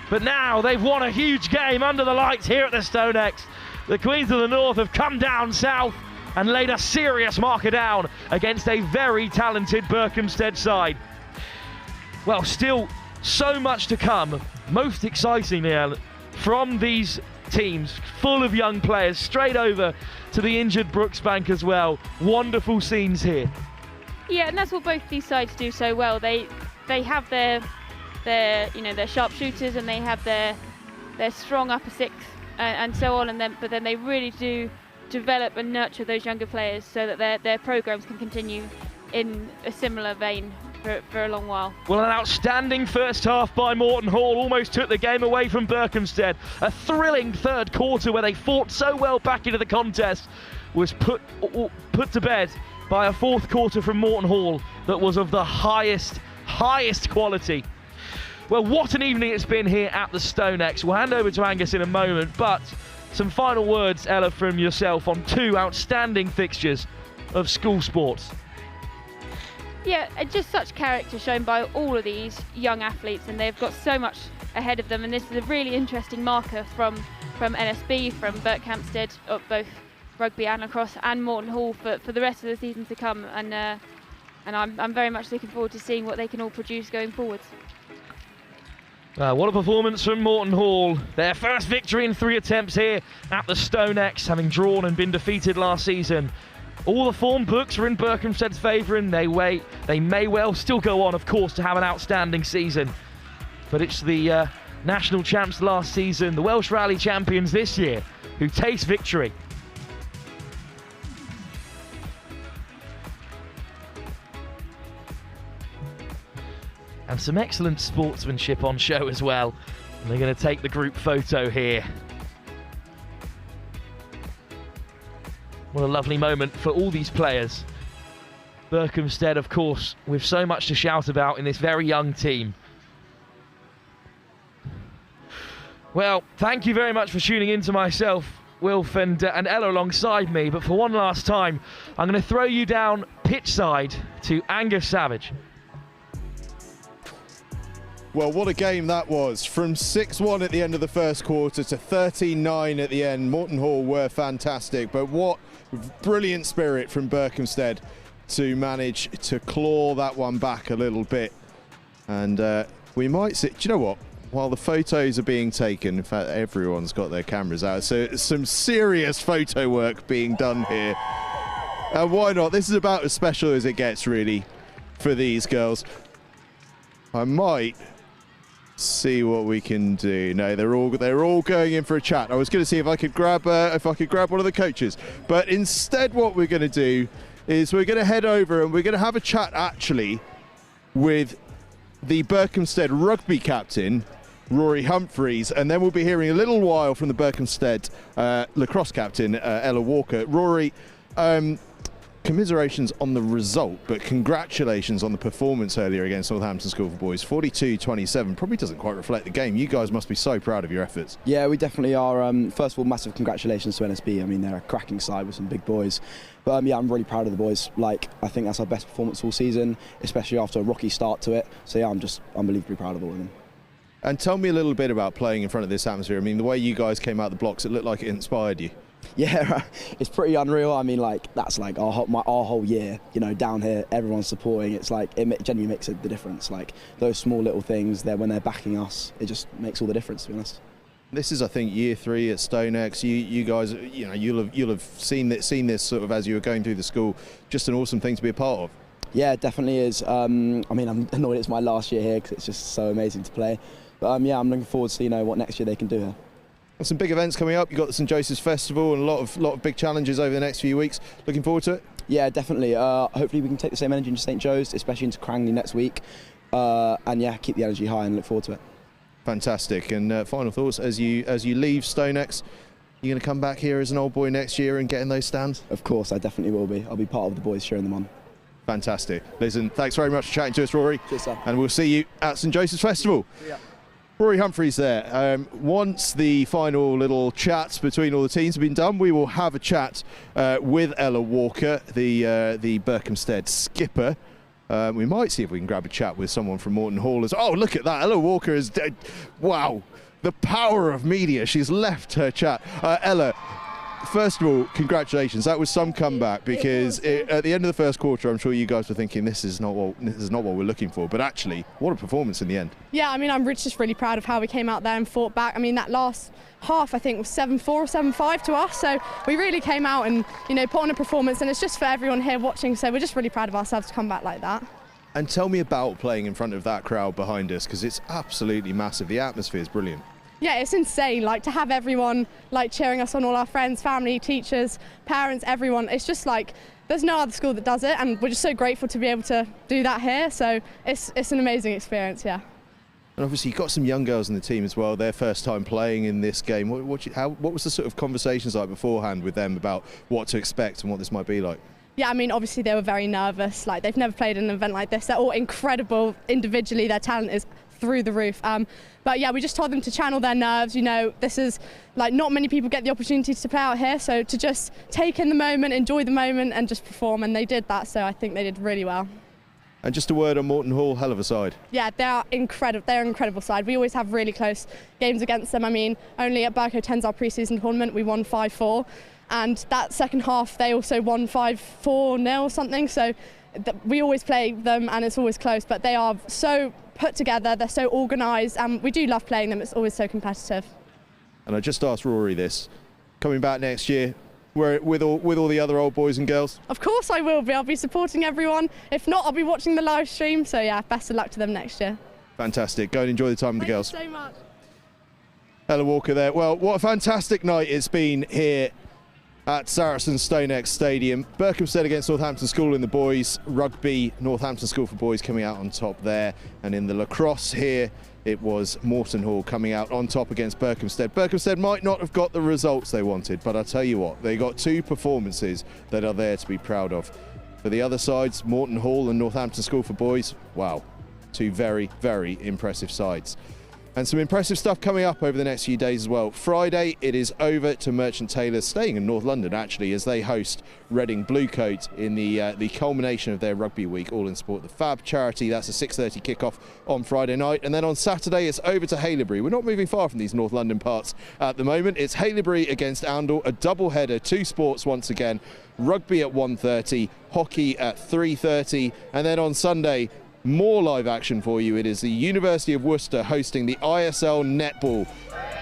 But now they've won a huge game under the lights here at the STONEX. The Queens of the North have come down south and laid a serious marker down against a very talented Berkhamsted side. Well, still so much to come. Most excitingly, from these teams, full of young players, straight over to the injured Brooksbank as well. Wonderful scenes here. Yeah, and that's what both these sides do so well. They have their sharpshooters, and they have their strong upper six and so on, but then they really do develop and nurture those younger players so that their programs can continue in a similar vein for a long while. Well, an outstanding first half by Morton Hall almost took the game away from Berkhamsted. A thrilling third quarter where they fought so well back into the contest was put to bed by a fourth quarter from Morton Hall that was of the highest quality. Well, what an evening it's been here at the STONEX. We'll hand over to Angus in a moment, but some final words, Ella, from yourself on two outstanding fixtures of school sports. Yeah, just such character shown by all of these young athletes, and they've got so much ahead of them, and this is a really interesting marker from NSB, from Berkhamsted, of both rugby and lacrosse, and Morton Hall for the rest of the season to come, and I'm very much looking forward to seeing what they can all produce going forwards. What a performance from Morton Hall. Their first victory in 3 attempts here at the STONEX, having drawn and been defeated last season. All the form books are in Berkhamsted's favour, and they may well still go on, of course, to have an outstanding season. But it's the national champs last season, the Welsh Rally champions this year, who taste victory. And some excellent sportsmanship on show as well. And they're going to take the group photo here. What a lovely moment for all these players. Berkhamsted, of course, with so much to shout about in this very young team. Well, thank you very much for tuning in to myself, Wilf, and Ella alongside me. But for one last time, I'm going to throw you down pitch side to Angus Savage. Well, what a game that was. From 6-1 at the end of the first quarter to 13-9 at the end. Morton Hall were fantastic, but what brilliant spirit from Berkhamstead to manage to claw that one back a little bit. And we might see, do you know what? While the photos are being taken, in fact, everyone's got their cameras out, so some serious photo work being done here. And why not? This is about as special as it gets, really, for these girls. I might see what we can do. No, they're all going in for a chat. I was going to see if I could grab one of the coaches, but instead, what we're going to do is we're going to head over and we're going to have a chat actually with the Berkhamstead rugby captain, Rory Humphreys, and then we'll be hearing a little while from the Berkhamstead lacrosse captain, Ella Walker. Rory, commiserations on the result, but congratulations on the performance earlier against Northampton School for Boys. 42-27 probably doesn't quite reflect the game. You guys must be so proud of your efforts. Yeah, we definitely are. First of all, massive congratulations to NSB. I mean, they're a cracking side with some big boys. But yeah, I'm really proud of the boys. Like, I think that's our best performance all season, especially after a rocky start to it. So yeah, I'm just unbelievably proud of all of them. And tell me a little bit about playing in front of this atmosphere. I mean, the way you guys came out the blocks, it looked like it inspired you. Yeah, it's pretty unreal. I mean, like, that's like our whole year, you know, down here, everyone's supporting. It's like, it genuinely makes the difference. Like, those small little things, when they're backing us, it just makes all the difference, to be honest. This is, I think, year 3 at STONEX. You guys, you know, you'll have seen this sort of as you were going through the school. Just an awesome thing to be a part of. Yeah, it definitely is. I mean, I'm annoyed it's my last year here because it's just so amazing to play. But yeah, I'm looking forward to what next year they can do here. And some big events coming up. You've got the St Joseph's Festival and a lot of big challenges over the next few weeks. Looking forward to it? Yeah, definitely. Hopefully we can take the same energy into St Joe's, especially into Crangley next week. And yeah, keep the energy high and look forward to it. Fantastic. And final thoughts as you leave STONEX. You going to come back here as an old boy next year and get in those stands? Of course, I definitely will be. I'll be part of the boys cheering them on. Fantastic. Listen, thanks very much for chatting to us, Rory. Cheers, sir. And we'll see you at St Joseph's Festival. Yeah. Rory Humphreys there. Once the final little chats between all the teams have been done, we will have a chat with Ella Walker, the Berkhamstead skipper. We might see if we can grab a chat with someone from Morton Hall. Oh, look at that. Ella Walker is dead. Wow. The power of media. She's left her chat. Ella, first of all, congratulations. That was some comeback because at the end of the first quarter, I'm sure you guys were thinking this is not what we're looking for. But actually, what a performance in the end. Yeah, I mean, I'm just really proud of how we came out there and fought back. I mean, that last half, I think, was 7-4 or 7-5 to us. So we really came out and, put on a performance. And it's just for everyone here watching. So we're just really proud of ourselves to come back like that. And tell me about playing in front of that crowd behind us, because it's absolutely massive. The atmosphere is brilliant. Yeah, it's insane, to have everyone cheering us on, all our friends, family, teachers, parents, everyone. It's just there's no other school that does it, and we're just so grateful to be able to do that here. So it's an amazing experience, yeah. And obviously you've got some young girls in the team as well, their first time playing in this game. What was the sort of conversations like beforehand with them about what to expect and what this might be like? Yeah, I mean, obviously they were very nervous. They've never played in an event like this. They're all incredible individually. Their talent is through the roof. But yeah, we just told them to channel their nerves. This is not many people get the opportunity to play out here, so to just take in the moment, enjoy the moment, and just perform. And they did that, so I think they did really well. And just a word on Morton Hall, hell of a side. Yeah, they are incredible. They're an incredible side. We always have really close games against them. I mean, only at BERKHAMSTED, our pre-season tournament, we won 5-4. And that second half, they also won 5-4-0 or something. So we always play them, and it's always close. But they are so put together, they're so organised, and we do love playing them. It's always so competitive. And I just asked Rory this, coming back next year, with all the other old boys and girls? Of course I will be. I'll be supporting everyone. If not, I'll be watching the live stream. So yeah, best of luck to them next year. Fantastic. Go and enjoy the time with the girls. Thank you so much. Ella Walker there. Well, what a fantastic night it's been here at Saracens STONEX Stadium. Berkhamstead against Northampton School in the boys. Rugby, Northampton School for boys coming out on top there. And in the lacrosse here, it was Morton Hall coming out on top against Berkhamstead. Berkhamstead might not have got the results they wanted, but I'll tell you what, they got two performances that are there to be proud of. For the other sides, Morton Hall and Northampton School for boys, wow, two very, very impressive sides. And some impressive stuff coming up over the next few days as well. Friday, it is over to Merchant Taylors, staying in North London actually, as they host Reading Bluecoat in the culmination of their rugby week, All in Sport, the Fab charity. That's a 6:30 kickoff on Friday night. And then on Saturday, it's over to Haileybury. We're not moving far from these North London parts at the moment. It's Haileybury against Oundle, a double header, 2 sports once again. Rugby at 1:30, hockey at 3:30, and then on Sunday, more live action for you. It is the University of Worcester hosting the ISL Netball,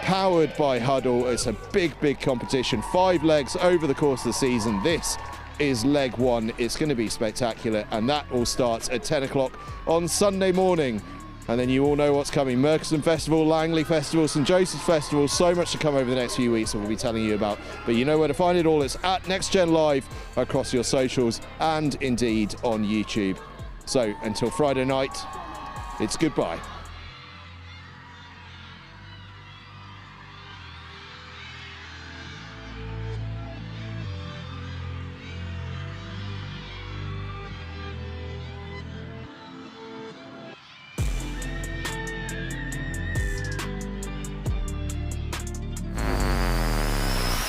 powered by Huddle. It's a big competition, 5 legs over the course of the season. This is leg 1. It's going to be spectacular, and that all starts at 10 o'clock on Sunday morning. And then you all know what's coming. Merkeston Festival, Langley Festival, St Joseph's Festival, so much to come over the next few weeks that we'll be telling you about. But you know where to find it all. It's at NextGen Live across your socials and indeed on YouTube. So until Friday night, it's goodbye.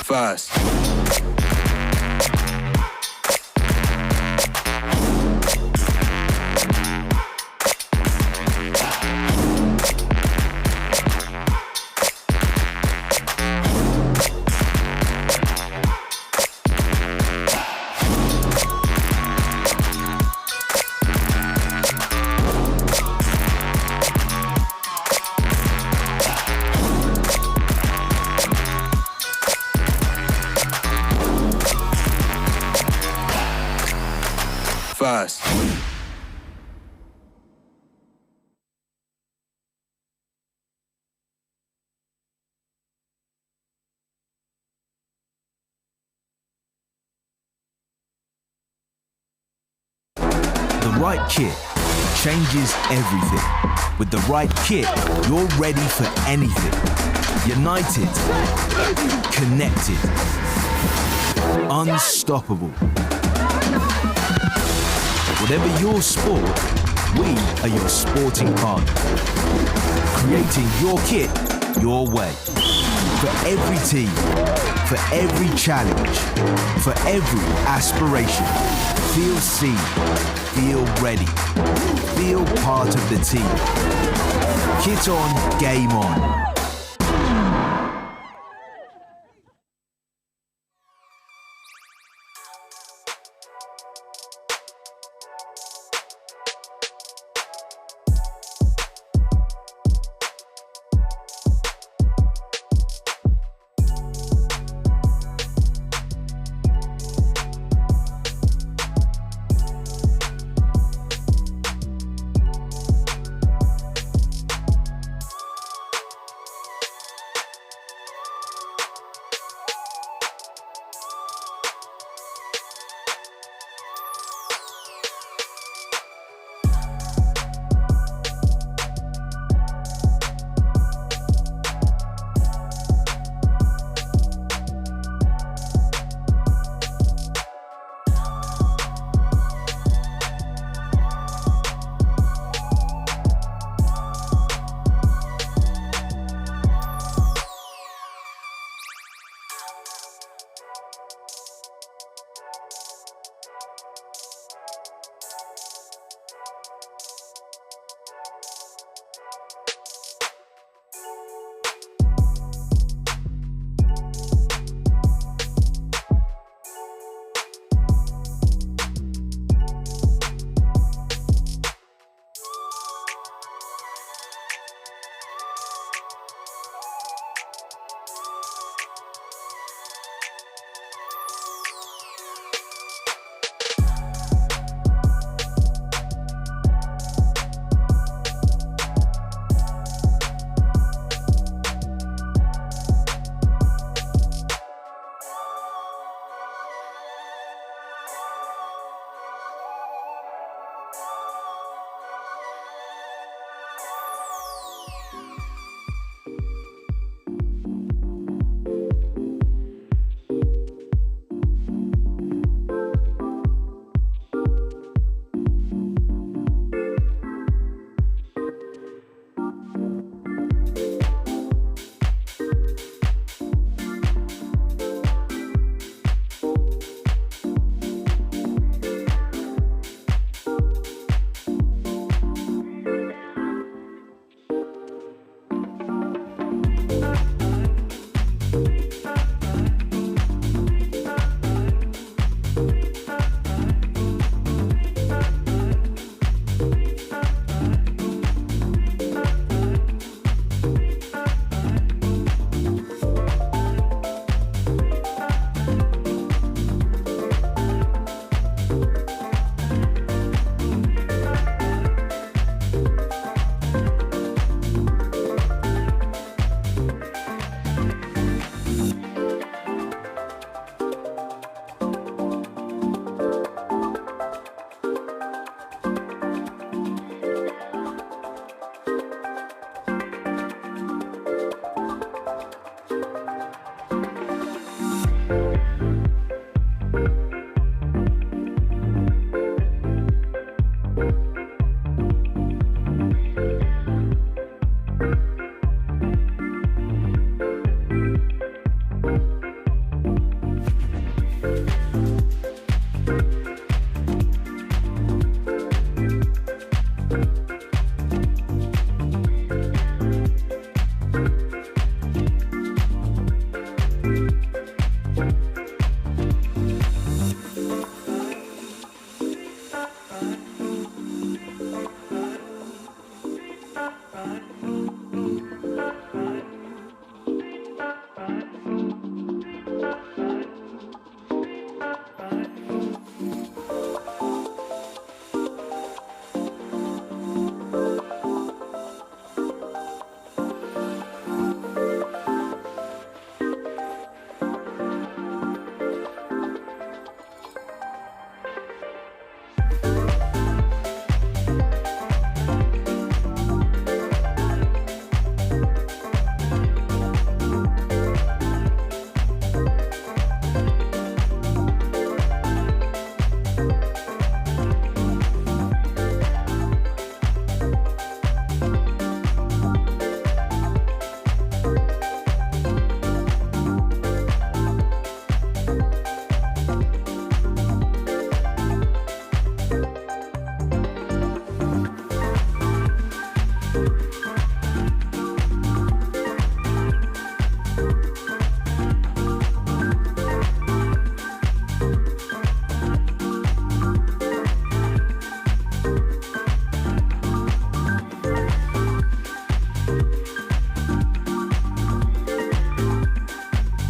First. First. The right kit changes everything. With the right kit, you're ready for anything. United, connected, unstoppable. Whatever your sport, we are your sporting partner. Creating your kit your way. For every team, for every challenge, for every aspiration. Feel seen, feel ready, feel part of the team. Kit on, game on.